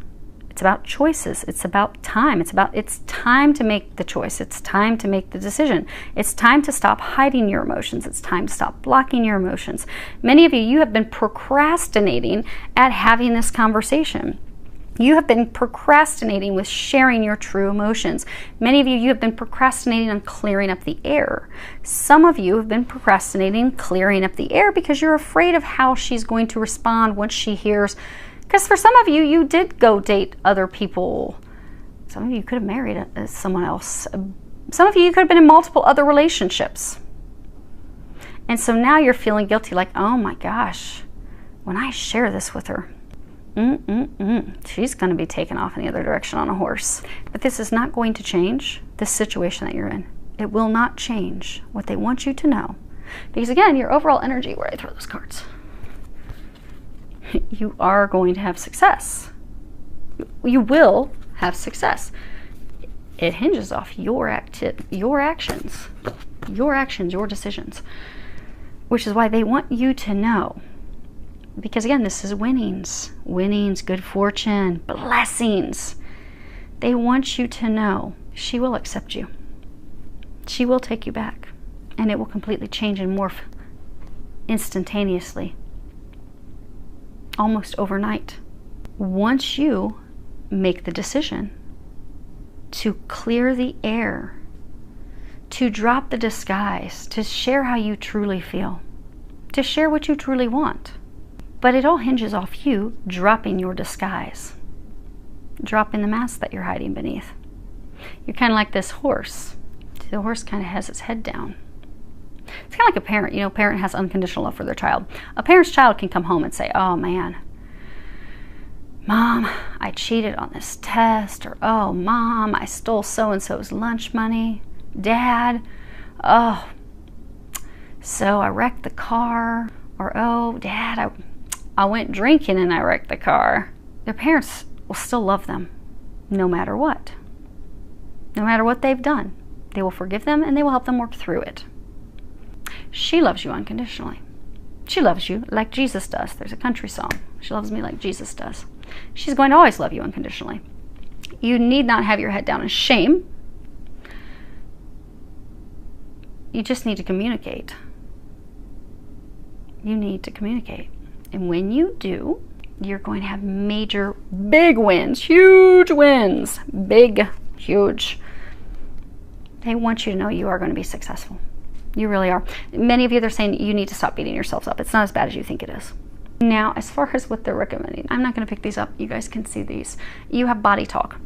It's about choices. It's about time. It's time to make the choice. It's time to make the decision. It's time to stop hiding your emotions. It's time to stop blocking your emotions. Many of you have been procrastinating at having this conversation. You have been procrastinating with sharing your true emotions. Many of you have been procrastinating on clearing up the air. Some of you have been procrastinating clearing up the air because you're afraid of how she's going to respond once she hears. Because for some of you, you did go date other people. Some of you could have married someone else. Some of you could have been in multiple other relationships. And so now you're feeling guilty, like, oh my gosh, when I share this with her, she's going to be taken off in the other direction on a horse. But this is not going to change this situation that you're in. It will not change what they want you to know. Because again, your overall energy, where I throw those cards, you are going to have success. You will have success. It hinges off your actions, your decisions, which is why they want you to know. Because again, this is winnings, good fortune, blessings. They want you to know she will accept you. She will take you back, and it will completely change and morph instantaneously, almost overnight. Once you make the decision to clear the air, to drop the disguise, to share how you truly feel, to share what you truly want. But it all hinges off you dropping your disguise, dropping the mask that you're hiding beneath. You're kind of like this horse. The horse kind of has its head down. It's kind of like a parent. You know, a parent has unconditional love for their child. A parent's child can come home and say, oh man, Mom, I cheated on this test, or oh, Mom, I stole so-and-so's lunch money. Dad, oh, so I wrecked the car, or oh, Dad, I went drinking and I wrecked the car. Their parents will still love them no matter what. No matter what they've done. They will forgive them and they will help them work through it. She loves you unconditionally. She loves you like Jesus does. There's a country song. She loves me like Jesus does. She's going to always love you unconditionally. You need not have your head down in shame. You just need to communicate. You need to communicate. And when you do, you're going to have major, big wins, huge wins, big, huge. They want you to know you are going to be successful. You really are. Many of you, they're saying you need to stop beating yourselves up. It's not as bad as you think it is. Now, as far as what they're recommending, I'm not going to pick these up. You guys can see these. You have body talk.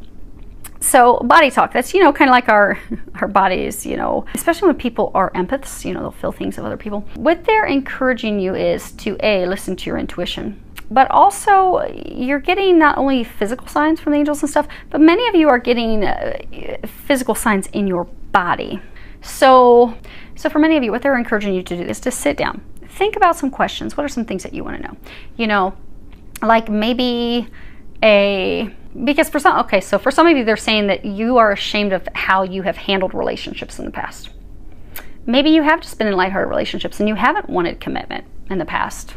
So body talk, that's, you know, kind of like our bodies, you know, especially when people are empaths, you know, they'll feel things of other people. What they're encouraging you is to listen to your intuition, but also you're getting not only physical signs from the angels and stuff, but many of you are getting physical signs in your body. So for many of you, what they're encouraging you to do is to sit down, think about some questions. What are some things that you want to know? You know, like maybe because for some of you, they're saying that you are ashamed of how you have handled relationships in the past. Maybe you have just been in lighthearted relationships and you haven't wanted commitment in the past.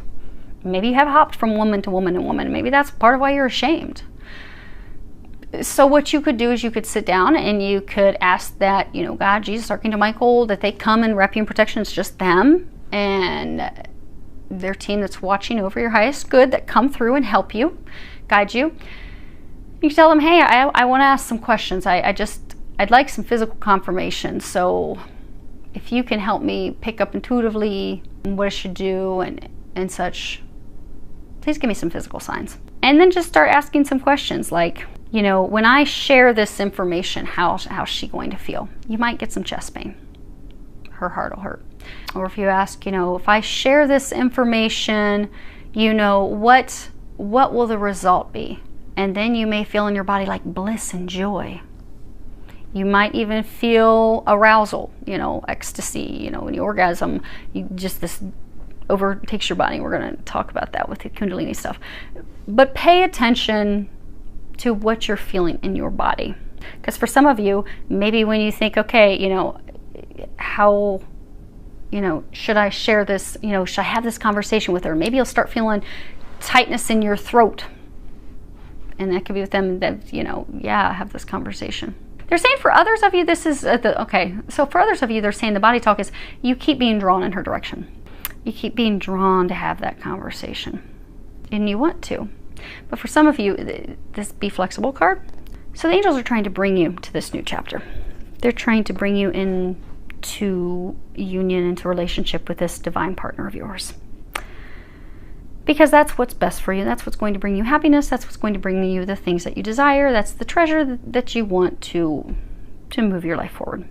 Maybe you have hopped from woman to woman to woman. Maybe that's part of why you're ashamed. So what you could do is you could sit down and you could ask that, you know, God, Jesus, Archangel Michael, that they come and wrap you in protection. It's just them and their team that's watching over your highest good that come through and help you, guide you. You can tell them, hey, I want to ask some questions. I'd like some physical confirmation. So if you can help me pick up intuitively what I should do and such, please give me some physical signs. And then just start asking some questions like, you know, when I share this information, how's she going to feel? You might get some chest pain. Her heart will hurt. Or if you ask, you know, if I share this information, you know, what will the result be? And then you may feel in your body like bliss and joy. You might even feel arousal, you know, ecstasy, you know, when you orgasm, this overtakes your body. We're going to talk about that with the Kundalini stuff. But pay attention to what you're feeling in your body. Because for some of you, maybe when you think, okay, you know, how, you know, should I share this, you know, should I have this conversation with her? Maybe you'll start feeling tightness in your throat. And that could be with them that, you know, yeah, have this conversation. They're saying for others of you, this is, so for others of you, they're saying the body talk is you keep being drawn in her direction. You keep being drawn to have that conversation. And you want to. But for some of you, this Be Flexible card. So the angels are trying to bring you to this new chapter. They're trying to bring you into union, into relationship with this divine partner of yours. Because that's what's best for you. That's what's going to bring you happiness. That's what's going to bring you the things that you desire. That's the treasure that you want to move your life forward.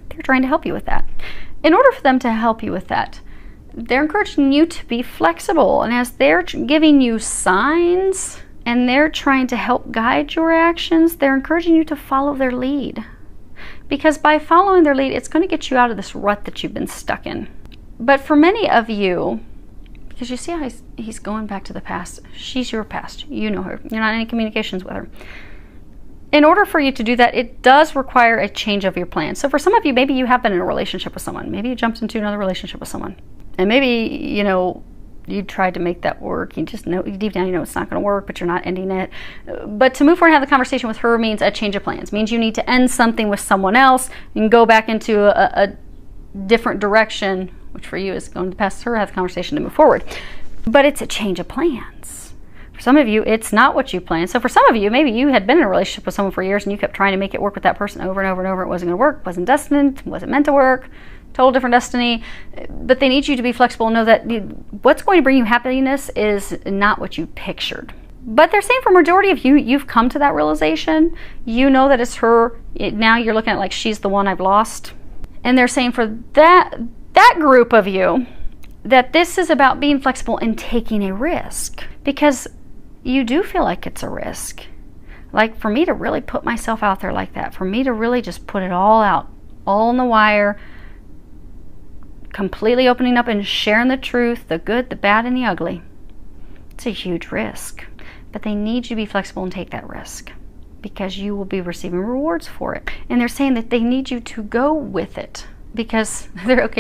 They're trying to help you with that. In order for them to help you with that, they're encouraging you to be flexible. And as they're giving you signs and they're trying to help guide your actions, they're encouraging you to follow their lead. Because by following their lead, it's going to get you out of this rut that you've been stuck in. But for many of you, because you see how he's going back to the past, she's your past. You know her. You're not in any communications with her. In order for you to do that, it does require a change of your plan. So for some of you, maybe you have been in a relationship with someone. Maybe you jumped into another relationship with someone. And maybe, you know, you tried to make that work. You just know, deep down, you know it's not going to work, but you're not ending it. But to move forward and have the conversation with her means a change of plans. Means you need to end something with someone else and go back into a different direction, which for you is going to pass her, have the conversation to move forward. But it's a change of plans. For some of you, it's not what you planned. So for some of you, maybe you had been in a relationship with someone for years and you kept trying to make it work with that person over and over and over. It wasn't going to work, wasn't destined, wasn't meant to work, total different destiny. But they need you to be flexible and know that what's going to bring you happiness is not what you pictured. But they're saying for majority of you, you've come to that realization. You know that it's her. Now you're looking at like she's the one I've lost. And they're saying for that group of you, that this is about being flexible and taking a risk. Because you do feel like it's a risk. Like for me to really put myself out there like that, for me to really just put it all out, all on the wire, completely opening up and sharing the truth, the good, the bad, and the ugly. It's a huge risk. But they need you to be flexible and take that risk because you will be receiving rewards for it. And they're saying that they need you to go with it because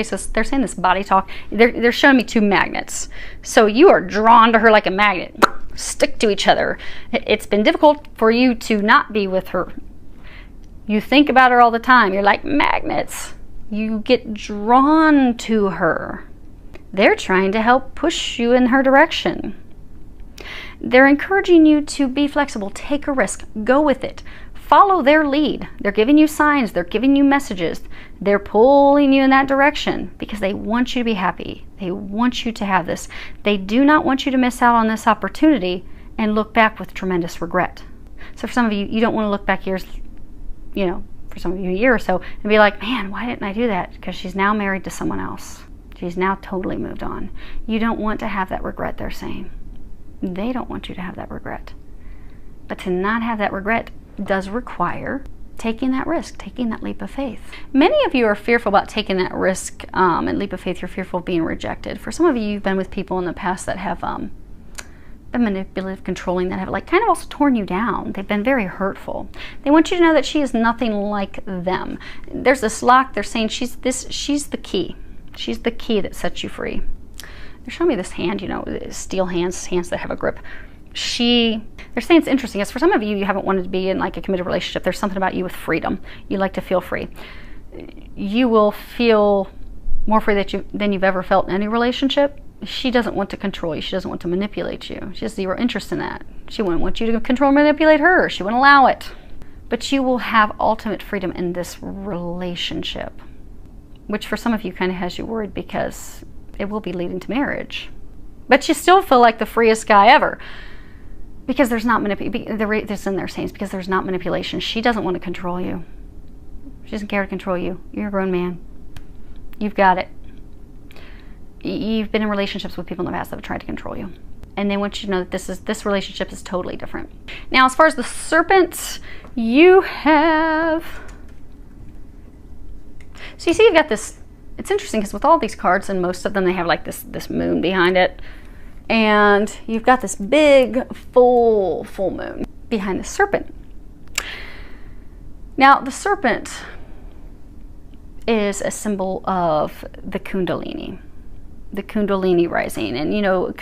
so they're saying this body talk. They're showing me two magnets. So you are drawn to her like a magnet. Stick to each other. It's been difficult for you to not be with her. You think about her all the time. You're like magnets. You get drawn to her. They're trying to help push you in her direction. They're encouraging you to be flexible, take a risk, go with it, follow their lead. They're giving you signs, they're giving you messages, they're pulling you in that direction because they want you to be happy. They want you to have this. They do not want you to miss out on this opportunity and look back with tremendous regret. So for some of you, you don't want to look back years, you know, for some of you a year or so and be like, man, why didn't I do that? Because she's now married to someone else. She's now totally moved on. You don't want to have that regret, they're saying. They don't want you to have that regret. But to not have that regret does require taking that risk, taking that leap of faith. Many of you are fearful about taking that risk and leap of faith. You're fearful of being rejected. For some of you, you've been with people in the past that have been manipulative, controlling, that have like kind of also torn you down. They've been very hurtful. They want you to know that she is nothing like them. There's this lock. They're saying she's the key. She's the key that sets you free. They're showing me this hand, you know, steel hands that have a grip. They're saying it's interesting. As for some of you, you haven't wanted to be in like a committed relationship. There's something about you with freedom. You like to feel free. You will feel more free than you've ever felt in any relationship. She doesn't want to control you. She doesn't want to manipulate you. She has zero interest in that. She wouldn't want you to control and manipulate her. She wouldn't allow it. But you will have ultimate freedom in this relationship, which for some of you kind of has you worried because it will be leading to marriage. But you still feel like the freest guy ever because there's not manipulation. This in their sayings because there's not manipulation. She doesn't want to control you. She doesn't care to control you. You're a grown man. You've got it. You've been in relationships with people in the past that have tried to control you. And they want you to know that this relationship is totally different. Now, as far as the serpent, you have... So you see you've got this... It's interesting because with all these cards, and most of them, they have like this moon behind it. And you've got this big, full moon behind the serpent. Now, the serpent is a symbol of the Kundalini rising. And, you know, when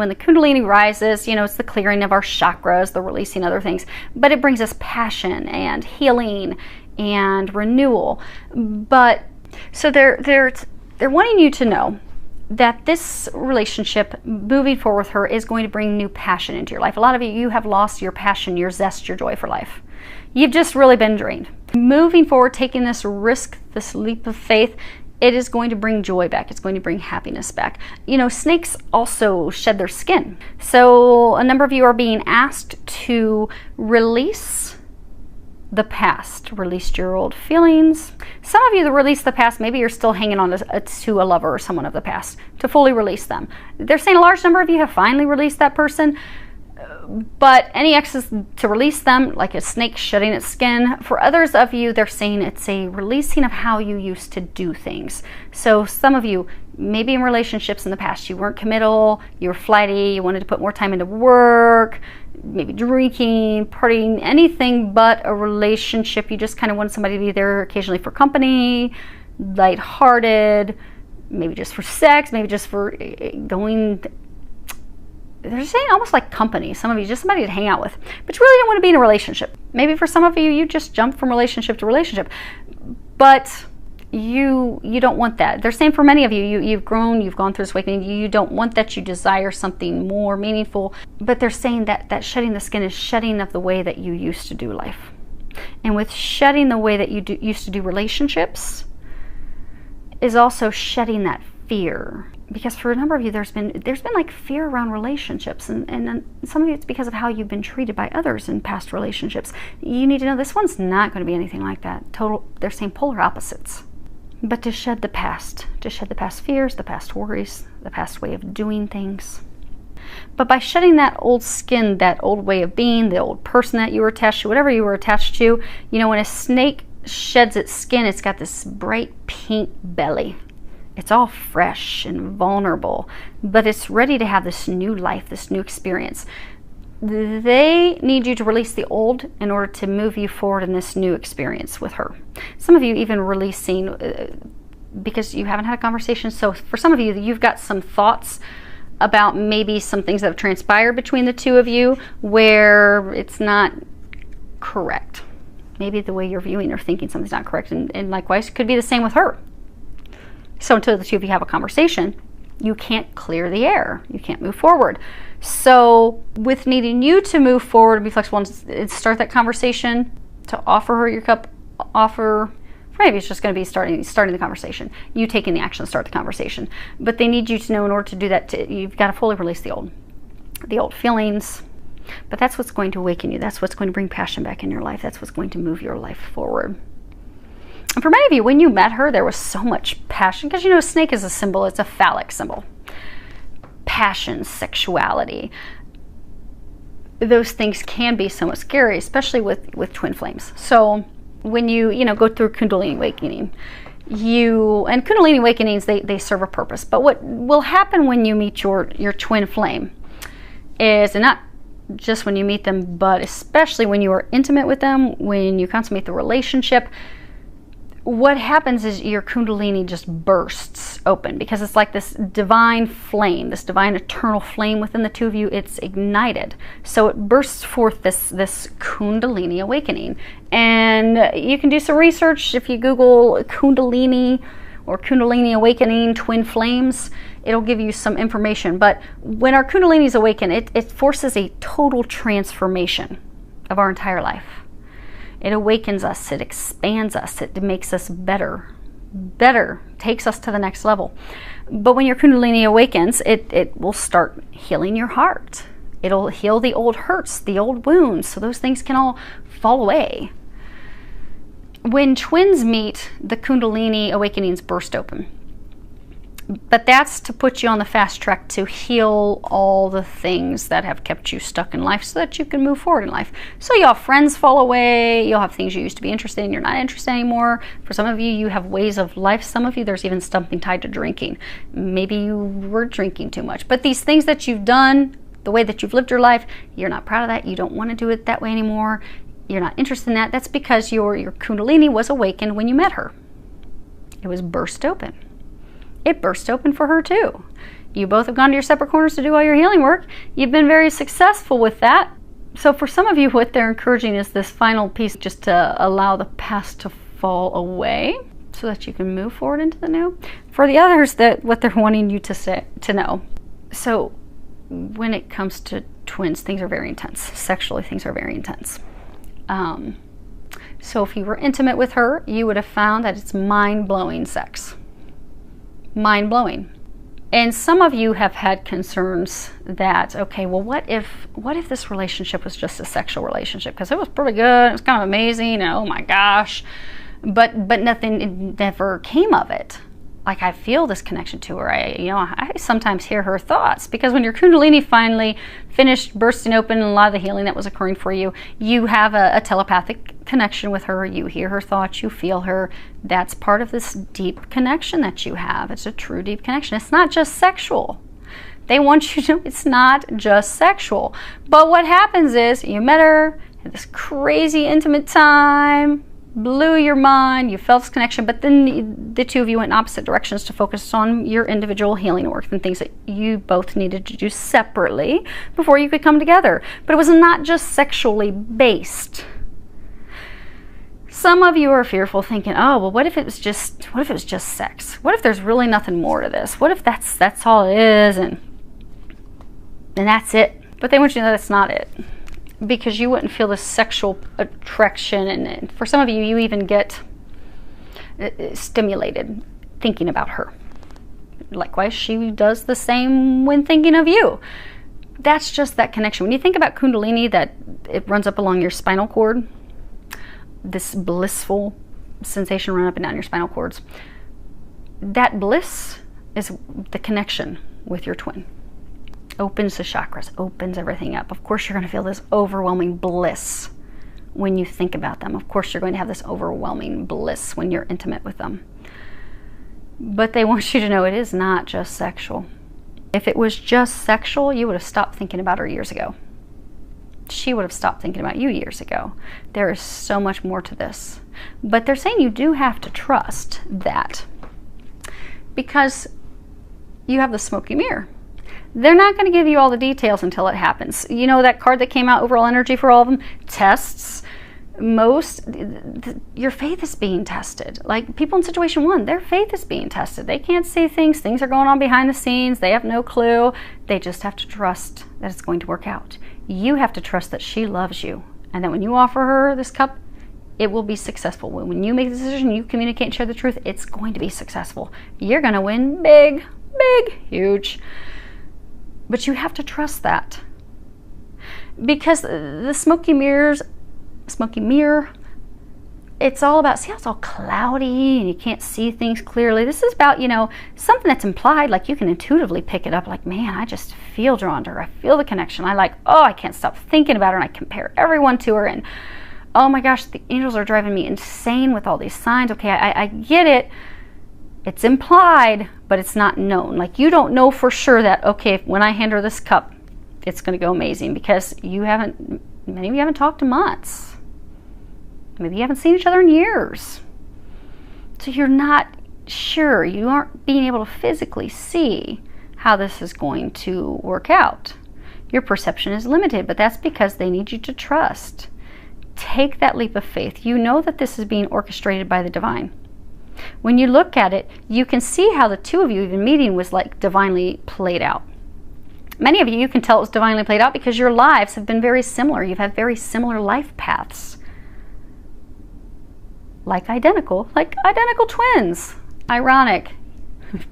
the Kundalini rises, you know, it's the clearing of our chakras, the releasing other things. But it brings us passion and healing and renewal. But... So they're wanting you to know that this relationship moving forward with her is going to bring new passion into your life. A lot of you have lost your passion, your zest, your joy for life. You've just really been drained. Moving forward, taking this risk, this leap of faith, it is going to bring joy back. It's going to bring happiness back. You know, snakes also shed their skin. So a number of you are being asked to release the past, released your old feelings. Some of you that release the past, maybe you're still hanging on to a lover or someone of the past, to fully release them. They're saying a large number of you have finally released that person, but any exes, to release them like a snake shedding its skin. For others of you, they're saying it's a releasing of how you used to do things. So some of you, maybe in relationships in the past, you weren't committal, you were flighty, you wanted to put more time into work, maybe drinking, partying, anything but a relationship. You just kind of wanted somebody to be there occasionally for company, lighthearted, maybe just for sex, maybe just for going. They're saying almost like company. Some of you, just somebody to hang out with, but you really don't want to be in a relationship. Maybe for some of you, you just jump from relationship to relationship, but you don't want that. They're saying for many of you, you've grown, you've gone through this awakening, you don't want that, you desire something more meaningful. But they're saying that shedding the skin is shedding of the way that you used to do life. And with shedding the way that you used to do relationships is also shedding that fear. Because for a number of you, there's been like fear around relationships, and some of you, it's because of how you've been treated by others in past relationships. You need to know this one's not going to be anything like that. They're saying polar opposites. But to shed the past fears, the past worries, the past way of doing things. But by shedding that old skin, that old way of being, the old person that you were attached to, whatever you were attached to, you know, when a snake sheds its skin, it's got this bright pink belly. It's all fresh and vulnerable, but it's ready to have this new life, this new experience. They need you to release the old in order to move you forward in this new experience with her. Some of you even releasing because you haven't had a conversation. So for some of you, you've got some thoughts about maybe some things that have transpired between the two of you where it's not correct. Maybe the way you're viewing or thinking something's not correct, and likewise, it could be the same with her. So until the two of you have a conversation, you can't clear the air. You can't move forward. So with needing you to move forward and be flexible and start that conversation, to offer her your cup, maybe it's just going to be starting the conversation. You taking the action to start the conversation. But they need you to know in order to do that, you've got to fully release the old feelings. But that's what's going to awaken you. That's what's going to bring passion back in your life. That's what's going to move your life forward. And for many of you, when you met her, there was so much passion, because you know, a snake is a symbol, it's a phallic symbol. Passion, sexuality, those things can be somewhat scary, especially with twin flames. So when you go through Kundalini awakening, and Kundalini awakenings, they serve a purpose. But what will happen when you meet your twin flame is, and not just when you meet them, but especially when you are intimate with them, when you consummate the relationship, what happens is your Kundalini just bursts open, because it's like this divine flame, this divine eternal flame within the two of you. It's ignited. So it bursts forth this Kundalini awakening. And you can do some research if you Google Kundalini or Kundalini awakening twin flames. It'll give you some information. But when our Kundalinis awaken, it forces a total transformation of our entire life. It awakens us, it expands us, it makes us better, takes us to the next level. But when your Kundalini awakens, it will start healing your heart. It'll heal the old hurts, the old wounds, so those things can all fall away. When twins meet, the Kundalini awakenings burst open. But that's to put you on the fast track to heal all the things that have kept you stuck in life, so that you can move forward in life. So you'll have friends fall away, you'll have things you used to be interested in, you're not interested anymore. For some of you, you have ways of life. Some of you, there's even something tied to drinking. Maybe you were drinking too much. But these things that you've done, the way that you've lived your life, you're not proud of that, you don't want to do it that way anymore, you're not interested in that. That's because your Kundalini was awakened when you met her. It was burst open. It burst open for her too. You both have gone to your separate corners to do all your healing work. You've been very successful with that. So for some of you, what they're encouraging is this final piece, just to allow the past to fall away so that you can move forward into the new. For the others, what they're wanting you to know. So when it comes to twins, things are very intense. Sexually, things are very intense. So if you were intimate with her, you would have found that it's mind-blowing sex. Mind-blowing. And some of you have had concerns that, okay, well, what if this relationship was just a sexual relationship? Because it was pretty good, it was kind of amazing, and oh my gosh, but nothing, it never came of it. Like, I feel this connection to her. I sometimes hear her thoughts, because when your Kundalini finally finished bursting open and a lot of the healing that was occurring for you, you have a telepathic connection with her. You hear her thoughts, you feel her. That's part of this deep connection that you have. It's a true deep connection. It's not just sexual. They want you to know it's not just sexual. But what happens is, you met her, had this crazy intimate time, blew your mind, you felt this connection, but then the two of you went in opposite directions to focus on your individual healing work and things that you both needed to do separately before you could come together. But it was not just sexually based. Some of you are fearful, thinking, oh, well, what if it was just sex? What if there's really nothing more to this? What if that's all it is, and that's it? But they want you to know that's not it, because you wouldn't feel this sexual attraction, and for some of you, you even get stimulated thinking about her. Likewise, she does the same when thinking of you. That's just that connection. When you think about Kundalini, that it runs up along your spinal cord, this blissful sensation run up and down your spinal cords, that bliss is the connection with your twin. Opens the chakras, opens everything up. Of course, you're going to feel this overwhelming bliss when you think about them. Of course, you're going to have this overwhelming bliss when you're intimate with them. But they want you to know it is not just sexual. If it was just sexual, you would have stopped thinking about her years ago. She would have stopped thinking about you years ago. There is so much more to this. But they're saying you do have to trust that, because you have the smoky mirror. They're not going to give you all the details until it happens. You know that card that came out, overall energy for all of them? Tests. Your faith is being tested. Like people in situation 1, their faith is being tested. They can't see things. Things are going on behind the scenes. They have no clue. They just have to trust that it's going to work out. You have to trust that she loves you, and that when you offer her this cup, it will be successful. When you make the decision, you communicate and share the truth, it's going to be successful. You're going to win big, big, huge. But you have to trust that, because the smoky mirror, it's all about, see how it's all cloudy and you can't see things clearly? This is about, something that's implied, like you can intuitively pick it up, like, man, I just feel drawn to her. I feel the connection. I can't stop thinking about her, and I compare everyone to her, and oh my gosh, the angels are driving me insane with all these signs. Okay, I get it. It's implied, but it's not known. Like, you don't know for sure that, okay, when I hand her this cup, it's going to go amazing, because many of you haven't talked in months. Maybe you haven't seen each other in years. So you're not sure. You aren't being able to physically see how this is going to work out. Your perception is limited, but that's because they need you to trust. Take that leap of faith. You know that this is being orchestrated by the divine. When you look at it, you can see how the two of you even meeting was like divinely played out. Many of you can tell it was divinely played out because your lives have been very similar. You've had very similar life paths. Like identical twins. Ironic.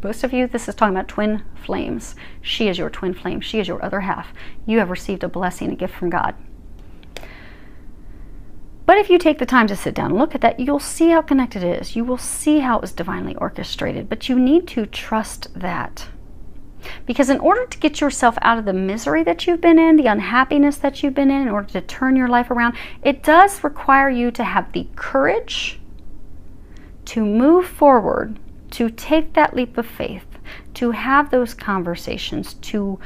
Most of you, this is talking about twin flames. She is your twin flame. She is your other half. You have received a blessing, a gift from God. But if you take the time to sit down and look at that, you'll see how connected it is. You will see how it was divinely orchestrated. But you need to trust that. Because in order to get yourself out of the misery that you've been in, the unhappiness that you've been in order to turn your life around, it does require you to have the courage to move forward, to take that leap of faith, to have those conversations, to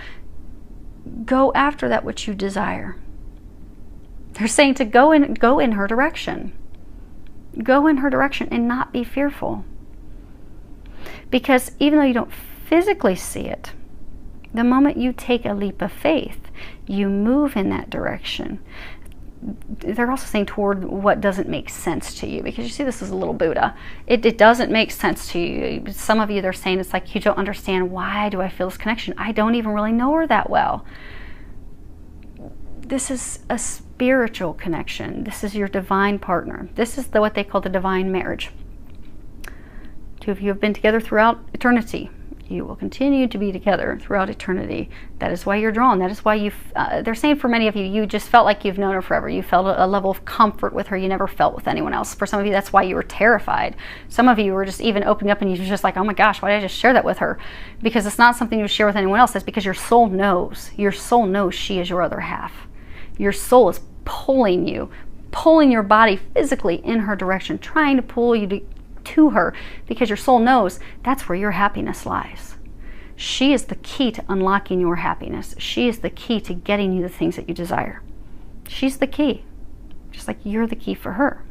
go after that which you desire. They're saying to go in her direction. Go in her direction and not be fearful. Because even though you don't physically see it, the moment you take a leap of faith, you move in that direction. They're also saying toward what doesn't make sense to you, because you see this is a little Buddha. It doesn't make sense to you. Some of you, they're saying it's like, you don't understand, why do I feel this connection? I don't even really know her that well. This is a spiritual connection. This is your divine partner. This is what they call the divine marriage. Two of you have been together throughout eternity. You will continue to be together throughout eternity. That is why you're drawn. That is why they're saying for many of you, you just felt like you've known her forever. You felt a level of comfort with her you never felt with anyone else. For some of you, that's why you were terrified. Some of you were just even opening up and you were just like, oh my gosh, why did I just share that with her? Because it's not something you share with anyone else. That's because your soul knows. Your soul knows she is your other half. Your soul is pulling you, pulling your body physically in her direction, trying to pull you to her, because your soul knows that's where your happiness lies. She is the key to unlocking your happiness. She is the key to getting you the things that you desire. She's the key, just like you're the key for her.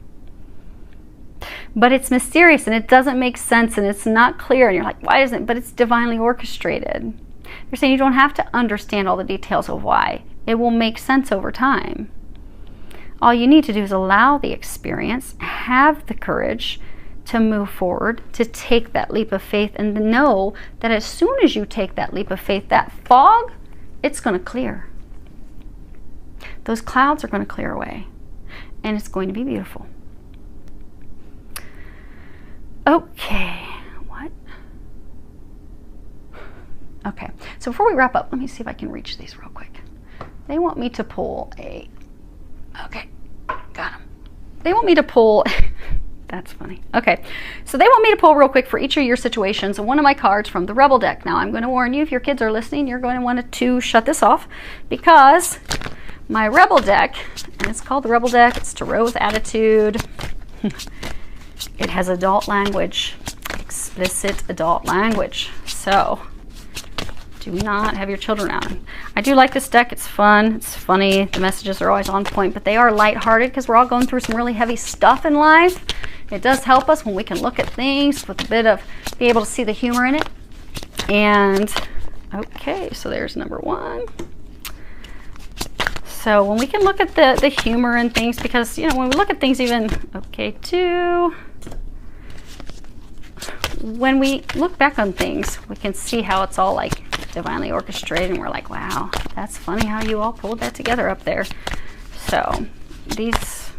But it's mysterious and it doesn't make sense and it's not clear, and you're like, why isn't it? But it's divinely orchestrated. They're saying you don't have to understand all the details of why. It will make sense over time. All you need to do is allow the experience, have the courage to move forward, to take that leap of faith, and to know that as soon as you take that leap of faith, that fog, it's going to clear. Those clouds are going to clear away, and it's going to be beautiful. Okay, what? Okay, so before we wrap up, let me see if I can reach these real quick. They want me to pull a, okay, got them. They want me to pull, that's funny. Okay, so they want me to pull real quick for each of your situations one of my cards from the Rebel deck. Now, I'm going to warn you, if your kids are listening, you're going to want to shut this off, because my Rebel deck, and it's called the Rebel deck, it's Tarot with Attitude. It has adult language, explicit adult language. So, do not have your children out. I do like this deck. It's fun. It's funny. The messages are always on point, but they are lighthearted because we're all going through some really heavy stuff in life. It does help us when we can look at things with a bit of, be able to see the humor in it. And, okay, so there's number one. So when we can look at the humor in things, because, you know, when we look at things even, okay, two. When we look back on things, we can see how it's all like divinely orchestrated, and we're like, wow, that's funny how you all pulled that together up there. So these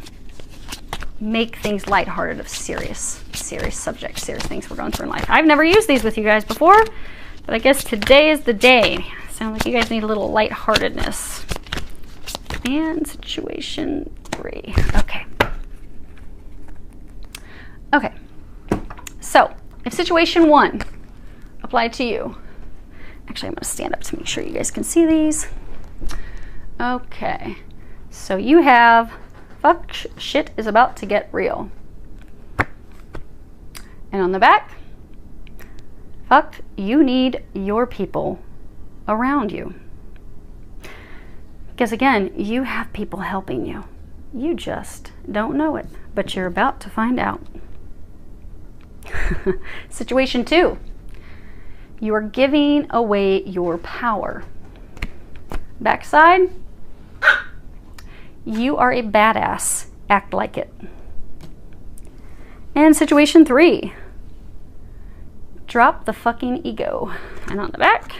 make things lighthearted of serious subjects, serious things we're going through in life. I've never used these with you guys before, but I guess today is the day. Sounds like you guys need a little lightheartedness. And situation 3. Okay. Okay. So, if situation 1 applied to you, actually I'm going to stand up to make sure you guys can see these. Okay. So you have, fuck, shit is about to get real. And on the back, fuck, you need your people around you. Because again, you have people helping you. You just don't know it, but you're about to find out. Situation 2. You are giving away your power. Backside, you are a badass. Act like it. And situation 3. Drop the fucking ego. And on the back,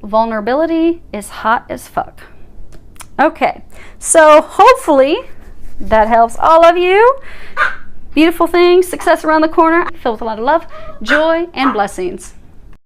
vulnerability is hot as fuck. Okay, so hopefully that helps all of you. Beautiful things, success around the corner, filled with a lot of love, joy, and blessings.